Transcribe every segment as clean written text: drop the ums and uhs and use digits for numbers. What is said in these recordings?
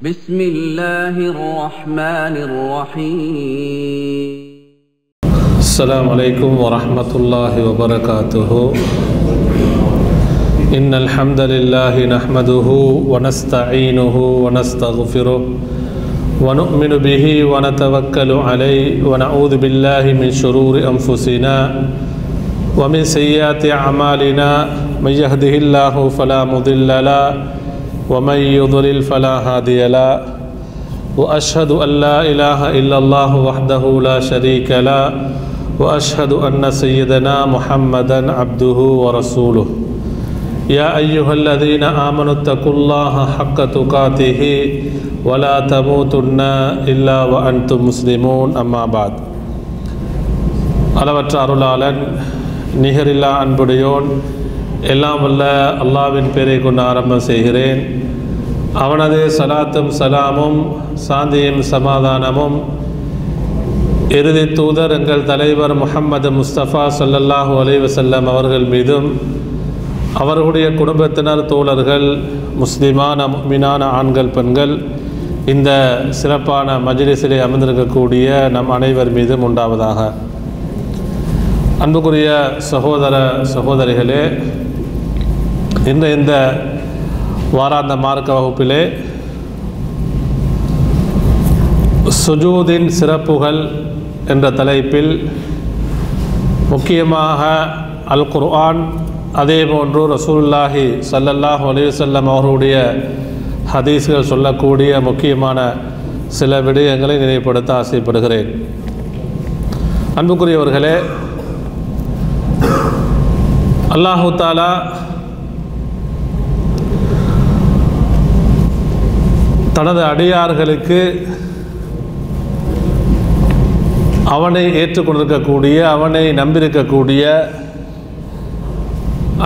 بسم الله الرحمن الرحيم السلام عليكم ورحمة الله وبركاته إن الحمد لله نحمده ونستعينه ونستغفره ونؤمن به ونتوكل عليه ونعوذ بالله من شرور أنفسنا ومن سيئات أعمالنا من يهده الله فلا مضل له ومن يضلل فلا هادي له وأشهد أن لا إله إلا الله وحده لا شريك له وأشهد أن سيدنا محمدا عبده ورسوله يا أيها الذين آمنوا اتقوا الله حق تقاته ولا تموتن إلا وأنتم مسلمون أما بعد அளவற்ற அருளாளன் நிகரில்லா அன்புடையோன் எல்லாம் வல்ல அல்லாஹ்வின் பெயரை கொண்டு ஆரம்பம் செய்கிறேன். அவனது சலாத்தும் சலாமும் சாந்தியும் சமாதானமும் இறுதி தூதர் எங்கள் தலைவர் முஹம்மது முஸ்தபா ஸல்லல்லாஹு அலைஹி வஸல்லம் அவர்கள் மீதும் அவர்களுடைய குடும்பத்தினர் தோழர்கள் முஸ்லிமான முஃமினான ஆண்கள் பெண்கள் இந்த சிறப்பான மஜ்லிஸிலே அமர்ந்திருக்கக்கூடிய நம் அனைவர் மீதும் உண்டாவதாக. அன்புக்குரிய சகோதர சகோதரிகளே, இன்று இந்த வாராந்த மார்க்க வகுப்பிலே சுஜூதின் சிறப்புகள் என்ற தலைப்பில் முக்கியமாக அல் குர்ஆன், அதேபோன்று ரசூலுல்லாஹி ஸல்லல்லாஹு அலைஹி வஸல்லம் அவர்களுடைய ஹதீஸ்கள் சொல்லக்கூடிய முக்கியமான சில விடயங்களை நினைவுபடுத்த ஆசைப்படுகிறேன். அன்புக்குரியவர்களே, அல்லாஹு தாலா தனது அடியார்களுக்கு அவனை ஏற்றுக்கொண்டிருக்கக்கூடிய அவனை நம்பியிருக்கக்கூடிய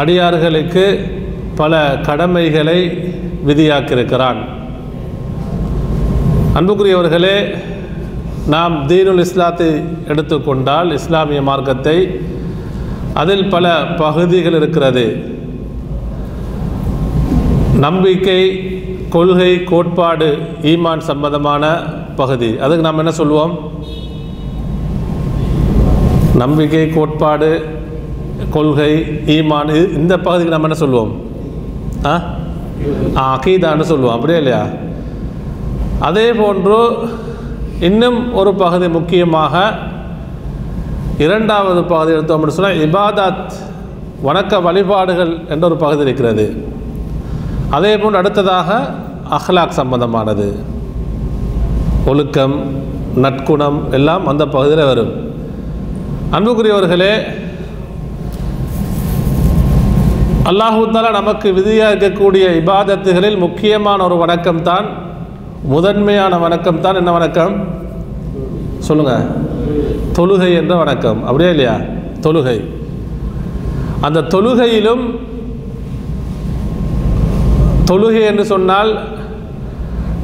அடியார்களுக்கு பல கடமைகளை விதியாக்கியிருக்கிறான். அன்புக்குரியவர்களே, நாம் தீனுல் இஸ்லாத்தை எடுத்துக்கொண்டால் இஸ்லாமிய மார்க்கத்தை, அதில் பல பகுதிகள் இருக்கிறது. நம்பிக்கை, கொள்கை, கோட்பாடு, ஈமான் சம்பந்தமான பகுதி. அதுக்கு நாம் என்ன சொல்லுவோம்? நம்பிக்கை, கோட்பாடு, கொள்கை, ஈமான், இந்த பகுதிக்கு நம்ம என்ன சொல்லுவோம்? அகீதான்னு சொல்லுவோம், அப்படியே இல்லையா? அதே போன்று இன்னும் ஒரு பகுதி, முக்கியமாக இரண்டாவது பகுதி எடுத்தோம் அப்படின்னு சொன்னால் இபாதத், வணக்க வழிபாடுகள் என்ற ஒரு பகுதி இருக்கிறது. அதே போன்று அடுத்ததாக அஹ்லாக் சம்பந்தமானது, ஒழுக்கம், நற்குணம் எல்லாம் அந்த பகுதியில் வரும். அன்புக்குரியவர்களே, அல்லாஹு தஆலா நமக்கு விதியாக இருக்கக்கூடிய இபாதத்துகளில் முக்கியமான ஒரு வணக்கம் தான், முதன்மையான வணக்கம் தான் என்ன வணக்கம் சொல்லுங்க? தொழுகை என்ற வணக்கம், அப்படியே இல்லையா? தொழுகை. அந்த தொழுகையிலும், தொழுகை என்று சொன்னால்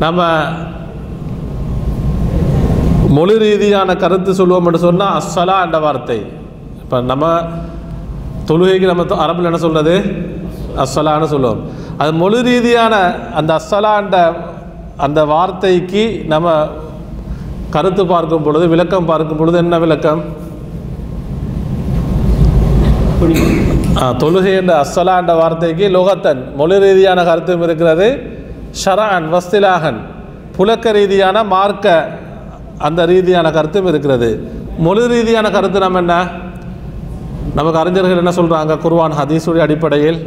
நம்ம மொழி ரீதியான கருத்து சொல்லுவோம் என்று சொன்னால் அஸ்ஸலா என்ற வார்த்தை. இப்போ நம்ம தொழுகைக்கு நம்ம அரபில் என்ன சொல்கிறது? அஸ்ஸலான்னு சொல்லுவோம். அது மொழி ரீதியான அந்த அஸ்ஸலா என்ற அந்த வார்த்தைக்கு நம்ம கருத்து பார்க்கும் பொழுது, விளக்கம் பார்க்கும் பொழுது என்ன விளக்கம்? தொழுகை என்ற அஸ்ஸலா என்ற வார்த்தைக்கு லோகத்தன் மொழி ரீதியான கருத்தும் இருக்கிறது, ஷரஅன் வஸ்திலாகன் புலக்க ரீதியான மார்க்க அந்த ரீதியான கருத்தும் இருக்கிறது. மொழி ரீதியான கருத்து நம்ம என்ன, நமக்கு அறிஞர்கள் என்ன சொல்கிறாங்க? குர்ஆன் ஹதீஸுடைய அடிப்படையில்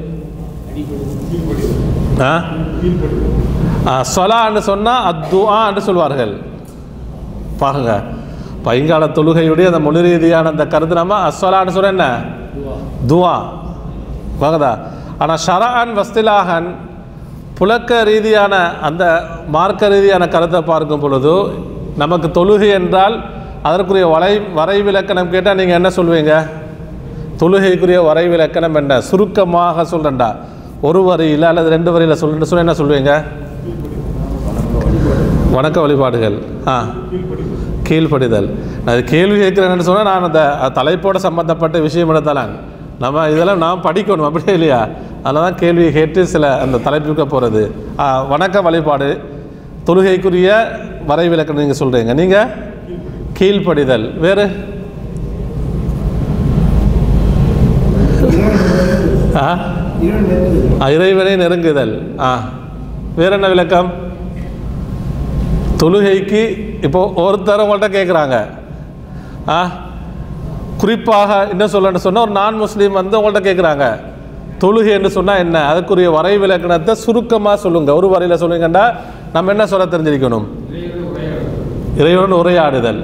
ஸலான்னு சொன்னால் அத்துஆ என்று சொல்வார்கள். பாருங்க, பைங்கால தொழுகையுடைய அந்த மொழி ரீதியான அந்த கருத்து நம்ம அஸ்ஸலான்னு சொல்ல என்ன துவா வாங்கதா. ஆனால் ஷரஅன் வஸ்திலாகன் புலக்க ரீதியான அந்த மார்க்க ரீதியான கருத்தை பார்க்கும் பொழுது நமக்கு தொழுகை என்றால் அதற்குரிய வரைவிலக்கணம் கேட்டால் நீங்கள் என்ன சொல்வீங்க? தொழுகைக்குரிய வரைவிலக்கணம் என்ன? சுருக்கமாக சொல்கிறேன்டா, ஒரு வரியில் அல்லது ரெண்டு வரியில் சொல்லுன்னு சொன்னால் என்ன சொல்வீங்க? வணக்க வழிபாடுகள், கீழ்ப்படிதல். அது கேள்வி கேட்குறேன்னு சொன்னால் நான் அந்த தலைப்போடு சம்மந்தப்பட்ட விஷயம் எடுத்தாலாங்க. நம்ம இதெல்லாம் நாம் படிக்கணும், அப்படியே இல்லையா? அதில் தான் கேள்வி கேட்டு சில அந்த தலைப்புக்க போகிறது. வணக்க வழிபாடு, தொழுகைக்குரிய வரைவிலக்கணம் நீங்கள் சொல்கிறீங்க. நீங்கள் கீழ்ப்படிதல். வேறு இறைவனை நெருங்குதல். வேற என்ன விளக்கம்? தொழுகைக்கு இப்போ ஒருத்தர் உங்கள்கிட்ட கேட்குறாங்க, குறிப்பாக என்ன சொல்லணும்னு சொன்னால் ஒரு நான் முஸ்லீம் வந்து உங்கள்கிட்ட கேட்குறாங்க தொழுகை என்று சொன்னால் என்ன, அதுக்குரிய வரை விளக்கணத்தை சுருக்கமாக சொல்லுங்கள், ஒரு வரையில் சொல்லுங்கண்டா நம்ம என்ன சொல்ல தெரிஞ்சிருக்கணும்? இறைவனுடன் உரையாடுதல்.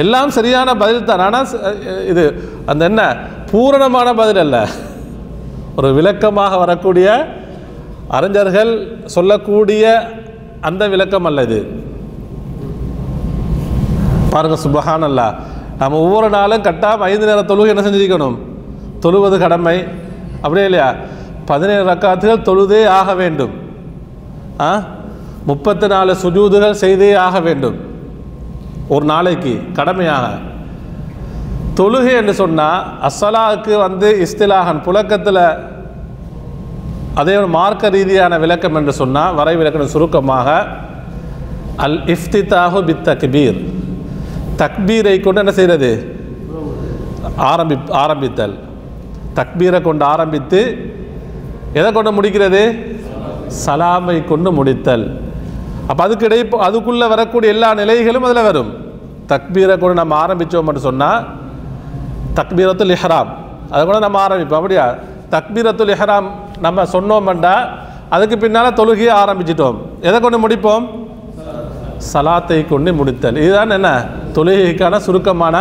எல்லாம் சரியான பதில் தான். ஆனால் இது அந்த என்ன பூரணமான பதில் அல்ல, ஒரு விளக்கமாக வரக்கூடிய அறிஞர்கள் சொல்லக்கூடிய அந்த விளக்கம் அல்ல இது. பாருங்கள், சுப்ஹானல்லாஹ், நம்ம ஒவ்வொரு நாளும் கட்டாயம் 5 நேர தொழுகை என்ன செஞ்சிருக்கணும்? தொழுவது கடமை, அப்படியே இல்லையா? 17 ரக்காத்துகள் தொழுதே ஆக வேண்டும். 34 சுஜூதுகள் செய்தே ஆக வேண்டும் ஒரு நாளைக்கு கடமையாக. தொழுகை என்று சொன்னால் அஸ்ஸலாவுக்கு வந்து இஸ்திலாஹன் புழக்கத்தில் அதே ஒரு மார்க்க ரீதியான விளக்கம் என்று சொன்னால் வரை விளக்கம் சுருக்கமாக அல் இஃப்திதாஹு பித் தக்பீர், தக்பீரை கொண்டு என்ன செய்கிறது? ஆரம்பித்தல். தக்பீரை கொண்டு ஆரம்பித்து எதை கொண்டு முடிக்கிறது? சலாமை கொண்டு முடித்தல். அப்போ அதுக்குள்ளே வரக்கூடிய எல்லா நிலைகளும் அதில் வரும். தக்பீரை கொண்டு நம்ம ஆரம்பித்தோம் என்று சொன்னால் தக்பீரத்துல் இஹ்ராம் அதை கூட நம்ம ஆரம்பிப்போம். அப்படியா? தக்பீரத்துல் இஹ்ராம் நம்ம சொன்னோம்டா அதுக்கு பின்னால் தொழுகையை ஆரம்பிச்சிட்டோம். எதை கொண்டு முடிப்போம்? சலாத்தை கொண்டு முடித்தல். இதுதான் என்ன தொழுகைக்கான சுருக்கமான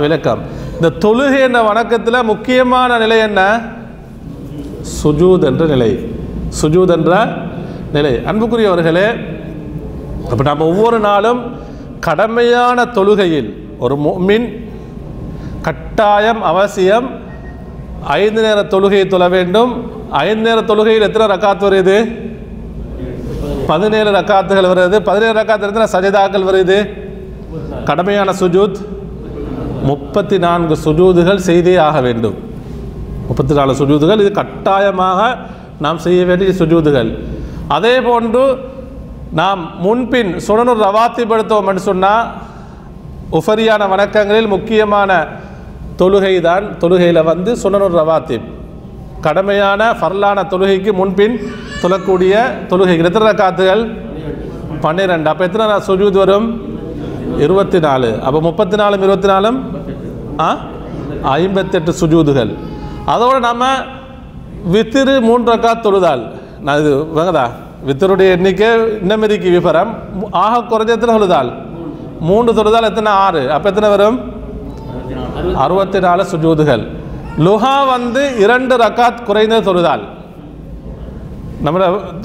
விளக்கம். இந்த தொழுகை என்ற வணக்கத்தில் முக்கியமான நிலை என்ன? சுஜூத் என்ற நிலை. சுஜூத் என்ற நிலை. அன்புக்குரியவர்களே, அப்போ நம்ம ஒவ்வொரு நாளும் கடமையான தொழுகையில் ஒரு முஃமின் கட்டாயம் அவசியம் 5 நேர தொழுகையை தொழ வேண்டும். 5 நேர தொழுகையில் எத்தனை ரக்காத்து வருது? 17 ரக்காத்துகள் வருது. 17 ரக்காத்து எத்தனை சஜதாக்கள் வருது? கடமையான சுஜூத் 34 சுஜூதுகள் செய்தே ஆக வேண்டும். 34 சுஜூதுகள், இது கட்டாயமாக நாம் செய்ய வேண்டிய சுஜூதுகள். அதே போன்று நாம் முன்பின் சுனனுர் ரவாத்திப் எடுத்தோம் என்று சொன்னால் உஃபரியான வணக்கங்களில் முக்கியமான தொழுகை தான். தொழுகையில் வந்து சுனனுர் ரவாத்திப் கடமையான ஃபர்லான தொழுகைக்கு முன்பின் தொழக்கூடிய தொழுகை எத்தனை ரக்காத்துகள்? 12. அப்போ எத்தனை சுஜூத் வரும்? 24. அப்போ 34 24 58 சுஜூதுகள். அதோடு நம்ம வித்திரு 3 ரக்காத் தொழுதால், நான் இது வேங்கதா வித்தருடைய எண்ணிக்கை இன்னமேரிக்கு விபரம் ஆக குறைஞ்ச எத்தனை தொழுதால்? 3 தொழுதால் எத்தனை? 6. அப்போ எத்தனை வரும்? 64 சுஜூதுகள். லுஹா வந்து 2 ரக்காத் குறைந்த தொழுதால், நம்ம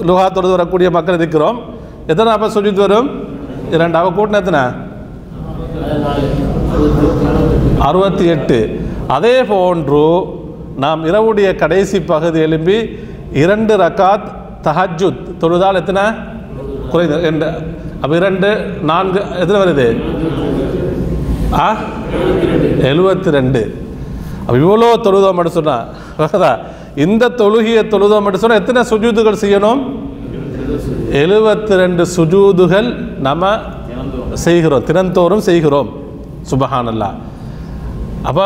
லுஹா தொழுது வரக்கூடிய மக்கள் இருக்கிறோம், எத்தனை அப்போ சுஜூத் வரும்? 2. அவ கூட்டின எத்தனை? 68. அதே போன்று நாம் இரவுடைய கடைசி பகுதி எழும்பி 2 ரக்காத் தஹஜ்ஜுத் தொழுதால் எத்தனை? குறைந்த 2. அப்போ 2 4 எத்தனை வருது? 72. அப்போ இவ்வளோ தொழுதோம் மட்டும் சொன்னால் இந்த தொழுகையை தொழுதோம் மட்டும் சொன்னால் எத்தனை சுஜூதுகள் செய்யணும்? 72 சுஜூதுகள் நம்ம செய்கிறோம், தினந்தோறும் செய்கிறோம். சுபஹானல்லாஹ். அப்போ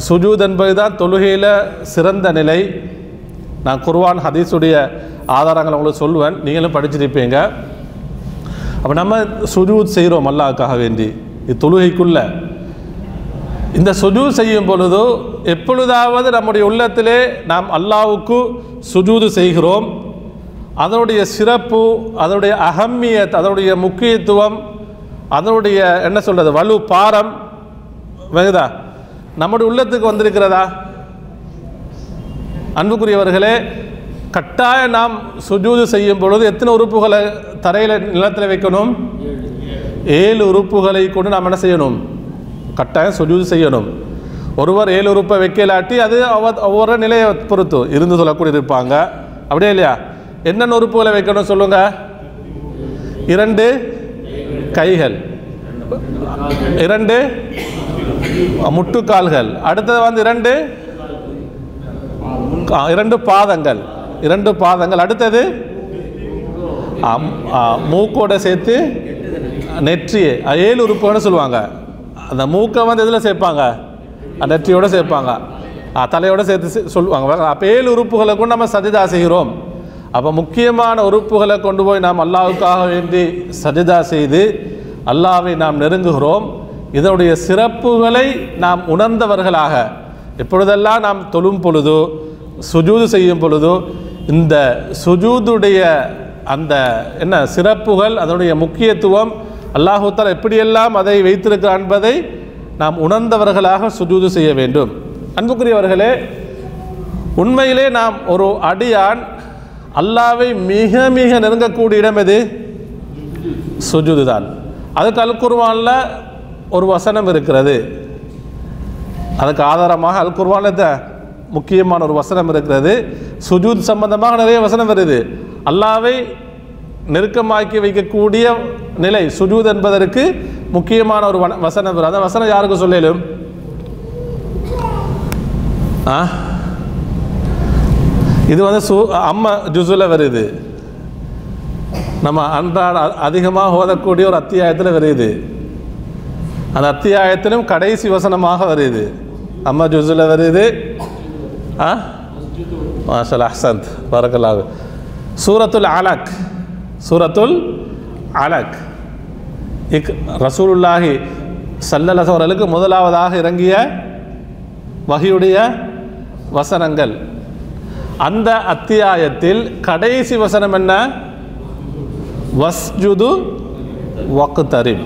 சுஜூத் என்பது தான் தொழுகையில் சிறந்த நிலை. நான் குர்ஆன் ஹதீஸுடைய ஆதாரங்களை உங்களுக்கு சொல்லுவேன், நீங்களும் படிச்சிருப்பீங்க. அப்போ நம்ம சுஜூத் செய்கிறோம் அல்லாஹ்வுக்காக வேண்டி. இது தொழுகைக்குள்ள இந்த சுஜூத் செய்யும் பொழுது எப்பொழுதாவது நம்முடைய உள்ளத்திலே நாம் அல்லாஹ்வுக்கு சுஜூது செய்கிறோம், அதனுடைய சிறப்பு, அதனுடைய அஹம்மியத், அதனுடைய முக்கியத்துவம், அதனுடைய என்ன சொல்கிறது வலு பாரம் வேதா நம்முடைய உள்ளத்துக்கு வந்திருக்கிறதா? அன்புக்குரியவர்களே, கட்டாயம் நாம் சுஜூது செய்யும் பொழுது எத்தனை உறுப்புகளை தரையில் நிலத்தில் வைக்கணும்? 7 உறுப்புகளை கொண்டு நாம் என்ன செய்யணும்? கட்டாயம் சுஜூது செய்யணும். ஒருவர் 7 உறுப்பை வைக்கலாட்டி அது ஒவ்வொரு நிலையை பொறுத்து இருந்து சொல்லக்கூடிய இருப்பாங்க, அப்படியே இல்லையா? என்னென்ன உறுப்புகளை வைக்கணும் சொல்லுங்க? 2 கைகள், 2 முட்டுக்கால்கள், அடுத்தது வந்து 2 பாதங்கள், 2 பாதங்கள், அடுத்தது மூக்கோட சேர்த்து நெற்றியை 7 உறுப்புன்னு சொல்லுவாங்க. அந்த மூக்கை வந்து எதில் சேர்ப்பாங்க? நெற்றியோடு சேர்ப்பாங்க, தலையோடு சேர்த்து சொல்லுவாங்க. அப்போ 7 உறுப்புகளை கொண்டு நம்ம சஜிதா செய்கிறோம். அப்போ முக்கியமான உறுப்புகளை கொண்டு போய் நாம் அல்லாஹ்வுக்காக வேண்டி சஜிதா செய்து அல்லாஹ்வை நாம் நெருங்குகிறோம். இதனுடைய சிறப்புகளை நாம் உணர்ந்தவர்களாக எப்பொழுதெல்லாம் நாம் தொழும் பொழுதோ சுஜூது செய்யும் பொழுதோ இந்த சுஜூதுடைய அந்த சிறப்புகள், அதனுடைய முக்கியத்துவம், அல்லாஹ் தஆலா எப்படியெல்லாம் அதை வைத்திருக்கிறார் என்பதை நாம் உணர்ந்தவர்களாக சுஜூது செய்ய வேண்டும். அன்புக்குரியவர்களே, உண்மையிலே நாம் ஒரு அடியான் அல்லாஹ்வை மிக மிக நெருங்கக்கூடிய இடம் எது? சுஜூது தான். அதுக்கு அல் குர்ஆன்ல ஒரு வசனம் இருக்கிறது. அதுக்கு ஆதாரமாக அல் குர்ஆன்ல முக்கியமான ஒரு வசனம் இருக்கிறது. சுஜூத் சம்பந்தமாக நிறைய வசனம் வருது. அல்லாஹ்வை நெருக்கமாக்கி வைக்கக்கூடிய நிலை சுஜூத் என்பதற்கு முக்கியமான ஒரு வசனம் வருது. அந்த வசனம் யாருக்கு சொல்லலும்? இது வந்து அம்மா ஜுஸுல வருது. நம்ம அன்றாட அதிகமாக ஓதக்கூடிய ஒரு அத்தியாயத்தில் வருது. அந்த அத்தியாயத்திலும் கடைசி வசனமாக வருது. அம்மா ஜுஸுல வருது. மாஷா அஹ்சன்த் பரக்கல்லாஹு. சூரத்துல் அலக், சூரத்துல் அலக் ரசூலுல்லாஹி ஸல்லல்லாஹு அலைஹி வஸல்லம் முதலாவதாக இறங்கிய வஹியுடைய வசனங்கள். அந்த அத்தியாயத்தில் கடைசி வசனம் என்ன? வஸ்ஜுது வக்தரிப்,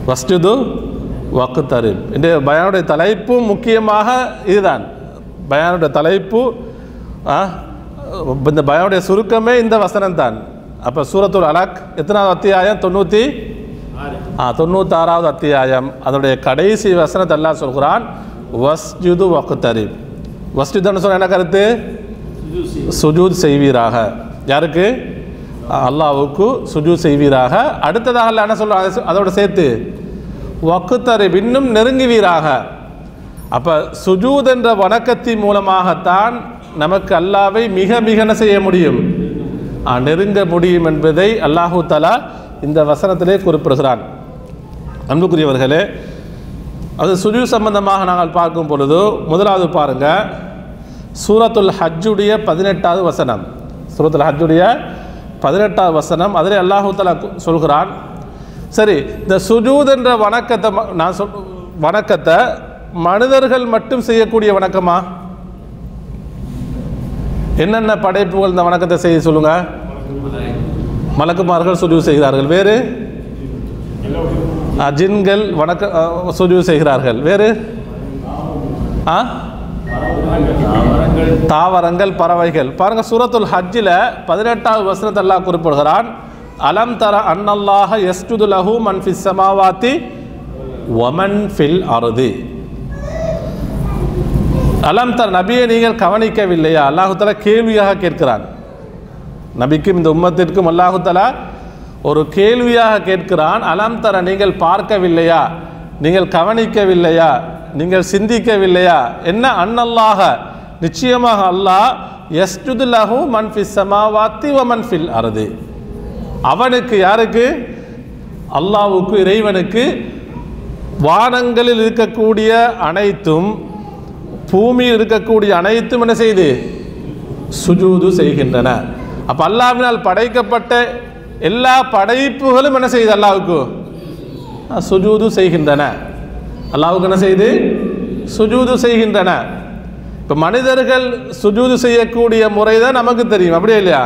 வஸ்ஜுது வக்தரிப். இந்த பயானுடைய தலைப்பு முக்கியமாக இதுதான். பயானுடைய தலைப்பு, இந்த பயானுடைய சுருக்கமே இந்த வசனம் தான். அப்போ சூரத்துல் அலக் எத்தனாவது அத்தியாயம்? 96வது அத்தியாயம். அதனுடைய கடைசி வசனத்தை அல்லாஹ் சொல்கிறான், வஸ்ஜுது வக்தரிப். வஸ்ஜுதுன்னு சொன்ன என்ன கருத்து? சுஜூத் செய்வீராக. யாருக்கு? அல்லாஹ்வுக்கு சுஜூத் செய்வீராக. அடுத்ததாக அல்லாஹ் என்ன சொல்றாங்க? அதோட சேர்த்து வக்தரிப், இன்னும் நெருங்குவீராக. அப்போ சுஜூத் என்ற வணக்கத்தின் மூலமாகத்தான் நமக்கு அல்லாஹ்வை மிக மிக செய்ய முடியும், நெருங்க முடியும் என்பதை அல்லாஹு தஆலா இந்த வசனத்திலே குறிப்பிடுகிறான். அன்புக்குரியவர்களே, அது சுஜூத் சம்பந்தமாக நாங்கள் பார்க்கும் பொழுது முதலாவது பாருங்க, சூரத்துல் ஹஜ்ஜுடைய 18வது வசனம். சூரத்துல் ஹஜ்ஜுடைய 18வது வசனம். அதில் அல்லாஹு தஆலா சொல்கிறான், சரி இந்த சுஜூத் என்ற வணக்கத்தை வணக்கத்தை மனிதர்கள் மட்டும் செய்யக்கூடிய வணக்கமா? என்னென்ன படைப்புகள் இந்த வணக்கத்தை செய்ய சொல்லுங்க? மலக்குமார்கள் சுஜூத் செய்கிறார்கள். வேறு ஜின்கள் சுஜூத் செய்கிறார்கள். வேறு தாவரங்கள், பறவைகள். பாருங்க, சூரத்துல் ஹஜ்ஜில் 18வது வசனத்தை அல்லாஹ் குறிப்பிடுகிறான், அலம் தர அன்னல்லாஹ யஸ்ஜுது லஹு மன் ஃபிஸ் ஸமாவாதி வ மன் ஃபில் அர்தி. அலம் தர, நபியை நீங்கள் கவனிக்கவில்லையா? அல்லாஹு தஆலா கேள்வியாக கேட்கிறான். நபிக்கும் இந்த உம்மத்திற்கும் அல்லாஹு தஆலா ஒரு கேள்வியாக கேட்கிறான். அலம் தர, நீங்கள் பார்க்கவில்லையா? நீங்கள் கவனிக்கவில்லையா? நீங்கள் சிந்திக்கவில்லையா? என்ன? அன்னல்லாஹ, நிச்சயமாக அல்லாஹ், யஸ்ஜுது லஹு மன் ஃபிஸ் ஸமாவாதி வ மன் ஃபில் அர்தி. அவனுக்கு, யாருக்கு? அல்லாஹ்வுக்கு, இறைவனுக்கு வானங்களில் இருக்கக்கூடிய அனைத்தும் பூமியில் இருக்கக்கூடிய அனைத்தும் என்ன செய்து? சுஜூது செய்கின்றன. அப்போ அல்லாஹ்வினால் படைக்கப்பட்ட எல்லா படைப்புகளும் என்ன செய்யுது? அல்லாஹ்வுக்கு சுஜூது செய்கின்றன. அல்லாஹ்வுக்கு என்ன செய்து? சுஜூது செய்கின்றன. இப்போ மனிதர்கள் சுஜூது செய்யக்கூடிய முறை தான் நமக்கு தெரியும், அப்படியே இல்லையா?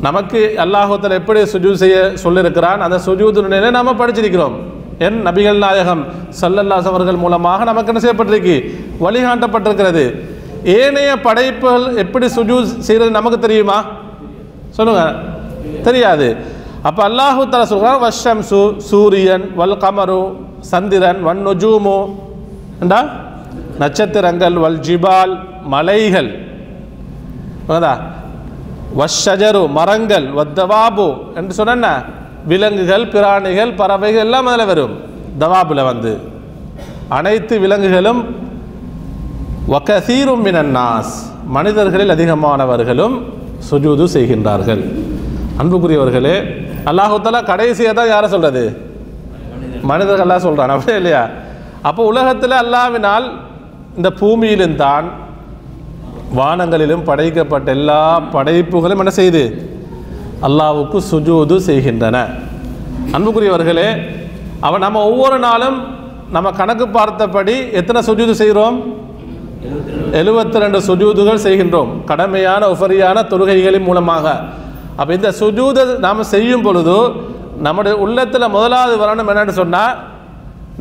நமக்கு அல்லாஹ் தஆலா எப்படி சுஜூத் செய்ய சொல்லியிருக்கிறான், அந்த சுஜூது நிலையை நம்ம படிச்சிருக்கிறோம். என் நபிகள் நாயகம் ஸல்லல்லாஹு அலைஹி அவர்கள் மூலமாக நமக்கு என்ன செய்யப்பட்டிருக்கு? வழிகாட்டப்பட்டிருக்கிறது. ஏனைய படைப்புகள் எப்படி சுஜூத் செய்கிறது நமக்கு தெரியுமா? சொல்லுங்க, தெரியாது. அப்போ அல்லாஹு தஆலா சொல்கிறான், வஷ்ஷம்சு, சூரியன், வல் கமரு, சந்திரன், வன் நுஜூமு, என்றா நட்சத்திரங்கள், வல் ஜிபால், மலைகள், வஷ்ஷஜரு, மரங்கள், வத்தவாபு என்று சொன்ன விலங்குகள், பிராணிகள், பறவைகள் எல்லாம் அதில் வரும். தவாபுல வந்து அனைத்து விலங்குகளும், வகசீரும் மினன் நாஸ், மனிதர்களில் அதிகமானவர்களும் சுஜூது செய்கின்றார்கள். அன்புக்குரியவர்களே, அல்லாஹ் தஆலா கடைசியாக தான் யாரை சொல்கிறது? மனிதர்கள்லாம் சொல்கிறான், அப்படியே இல்லையா? அப்போ உலகத்தில் அல்லாஹ்வினால் இந்த பூமியிலும் தான் வானங்களிலும் படைக்கப்பட்ட எல்லா படைப்புகளும் என்ன செய்து அல்லாஹ்வுக்கு சுஜூது செய்கின்றன. அன்புக்குரியவர்களே, நம்ம ஒவ்வொரு நாளும் நம்ம கணக்கு பார்த்தபடி எத்தனை சுஜூது செய்கிறோம்? 72 சுஜூதுகள் செய்கின்றோம், கடமையான உஃபரியான தொழுகைகளின் மூலமாக. அப்போ இந்த சுஜூதை நாம் செய்யும் பொழுது நம்முடைய உள்ளத்தில் முதலாவது வரணும் என்னன்னு சொன்னால்,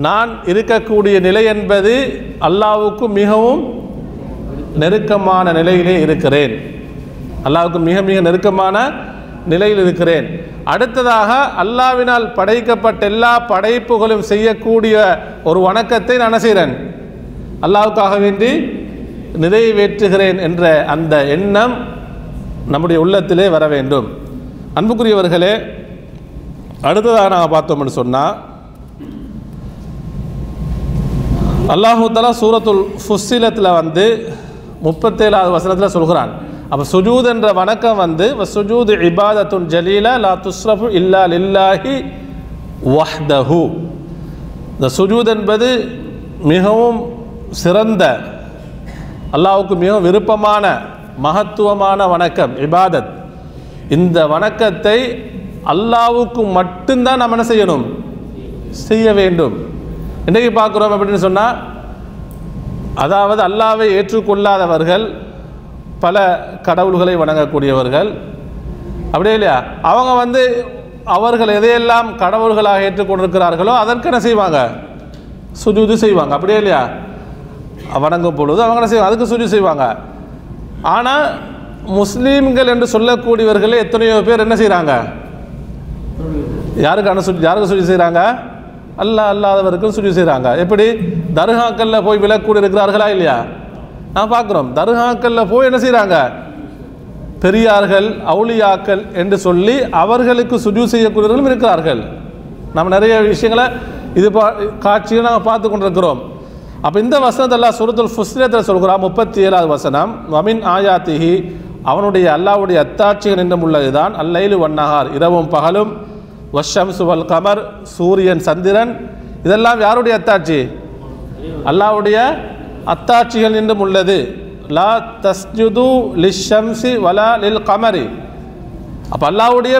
நான் இருக்கக்கூடிய நிலை என்பது அல்லாஹ்வுக்கு மிகவும் நெருக்கமான நிலையிலே இருக்கிறேன், அல்லாஹ்வுக்கு மிக மிக நெருக்கமான நிலையில் இருக்கிறேன். அடுத்ததாக அல்லாஹ்வினால் படைக்கப்பட்ட எல்லா படைப்புகளும் செய்யக்கூடிய ஒரு வணக்கத்தை நான் செய்கிறேன், அல்லாஹ்வுக்காக வேண்டி நிறைவேற்றுகிறேன் என்ற அந்த எண்ணம் நம்முடைய உள்ளத்திலே வர வேண்டும். அன்புக்குரியவர்களே, அடுத்ததாக நாங்கள் பார்த்தோம்னு சொன்னால், அல்லாஹு தஆலா சூரத்துல் ஃபுஸ்ஸிலத்தில் 37வது வசனத்தில் சொல்கிறான். அப்போ சுஜூத் என்ற வணக்கம் சுஜூது இபாதத்துன் ஜலீலா லா துஸ்ரஃபு இல்லா லில்லாஹி வஹ்தஹு. இந்த சுஜூத் என்பது மிகவும் சிறந்த, அல்லாஹ்வுக்கு மிகவும் விருப்பமான மகத்துவமான வணக்கம், இபாதத். இந்த வணக்கத்தை அல்லாஹ்வுக்கு மட்டும்தான் நம்ம என்ன செய்யணும்? செய்ய வேண்டும். இன்றைக்கு பார்க்குறோம் அப்படின்னு சொன்னால், அதாவது அல்லாஹ்வை ஏற்றுக்கொள்ளாதவர்கள், பல கடவுள்களை வணங்கக்கூடியவர்கள், அப்படியே இல்லையா? அவங்க அவர்கள் எதையெல்லாம் கடவுள்களாக ஏற்றுக்கொண்டிருக்கிறார்களோ அதற்கு என்ன செய்வாங்க? சுஜூது செய்வாங்க, அப்படியே இல்லையா? வணங்கும் பொழுது அவங்க என்ன செய்வாங்க? அதுக்கு சுஜூது செய்வாங்க. ஆனால் முஸ்லீம்கள் என்று சொல்லக்கூடியவர்களே எத்தனையோ பேர் என்ன செய்கிறாங்க? யாருக்கு சுஜூது செய்கிறாங்க? அல்லாஹ் அல்லாதவருக்கும் சுஜூது செய்கிறாங்க. எப்படி? தர்காக்களில் போய் விலக்கூட இருக்கிறார்களா இல்லையா? நான் பார்க்குறோம், தர்காக்களில் போய் என்ன செய்கிறாங்க? பெரியார்கள், அவுலியாக்கள் என்று சொல்லி அவர்களுக்கு சுஜூது செய்யக்கூடியவர்களும் இருக்கிறார்கள். நம்ம நிறைய விஷயங்களை காட்சிகளை நாங்கள் பார்த்து கொண்டிருக்கிறோம். அப்போ இந்த வசனத்தை அல்லாஹ் சூரத்துல் ஃபுஸ்ஸிலத்தில் சொல்கிறான், 37வது வசனம், வமின் ஆயாத்திஹி, அவனுடைய அல்லாஹ்வுடைய அத்தாட்சிகள் என்றும் உள்ளதுதான், அல்லைலு வன்னஹார், இரவும் பகலும், வஷம்சு வல் கமர், சூரியன் சந்திரன், இதெல்லாம் யாருடைய அத்தாட்சி? அல்லாஹ்வுடைய அத்தாட்சிகள் என்றும் உள்ளது. லா தஸ்ஜுது லிஷம்சி வலா லில் கமரி. அப்போ அல்லாஹ்வுடைய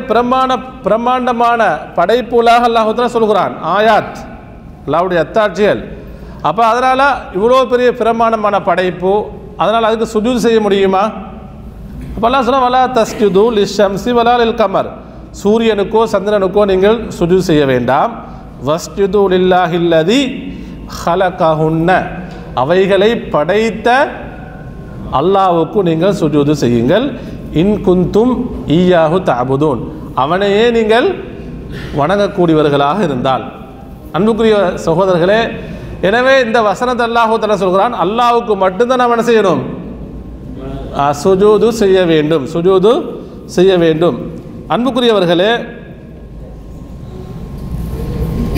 பிரம்மாண்டமான படைப்புலாக அல்லாஹ் தஆலா சொல்கிறான், ஆயாத், அல்லாஹ்வுடைய அத்தாட்சிகள். அப்போ அதனால் இவ்வளோ பெரிய பிரமாண்டமான படைப்பு, அதனால் அதுக்கு சுஜூது செய்ய முடியுமா? அப்போ அல்லாஹ் சொன்னா, வலா தஸ்ஜுது லிஷம்சி வலா லில் கமர், சூரியனுக்கோ சந்திரனுக்கோ நீங்கள் சுஜூது செய்ய வேண்டாம். வஸ்ஜுது லில்லாஹில்லதி ஹலகஹுன்ன, அவைகளை படைத்த அல்லாஹ்வுக்கு நீங்கள் சுஜூது செய்யுங்கள். இன் குந்தும் ஈயாஹு தஅபுதூன், அவனையே நீங்கள் வணங்கக்கூடியவர்களாக இருந்தால். அன்புக்குரிய சகோதரர்களே, எனவே இந்த வசனத்தை அல்லாஹ் தஆலா சொல்கிறான், அல்லாஹ்வுக்கு மட்டும்தான் நாம் என்ன செய்யணும்? சுஜூது செய்ய வேண்டும், சுஜூது செய்ய வேண்டும். அன்புக்குரியவர்களே,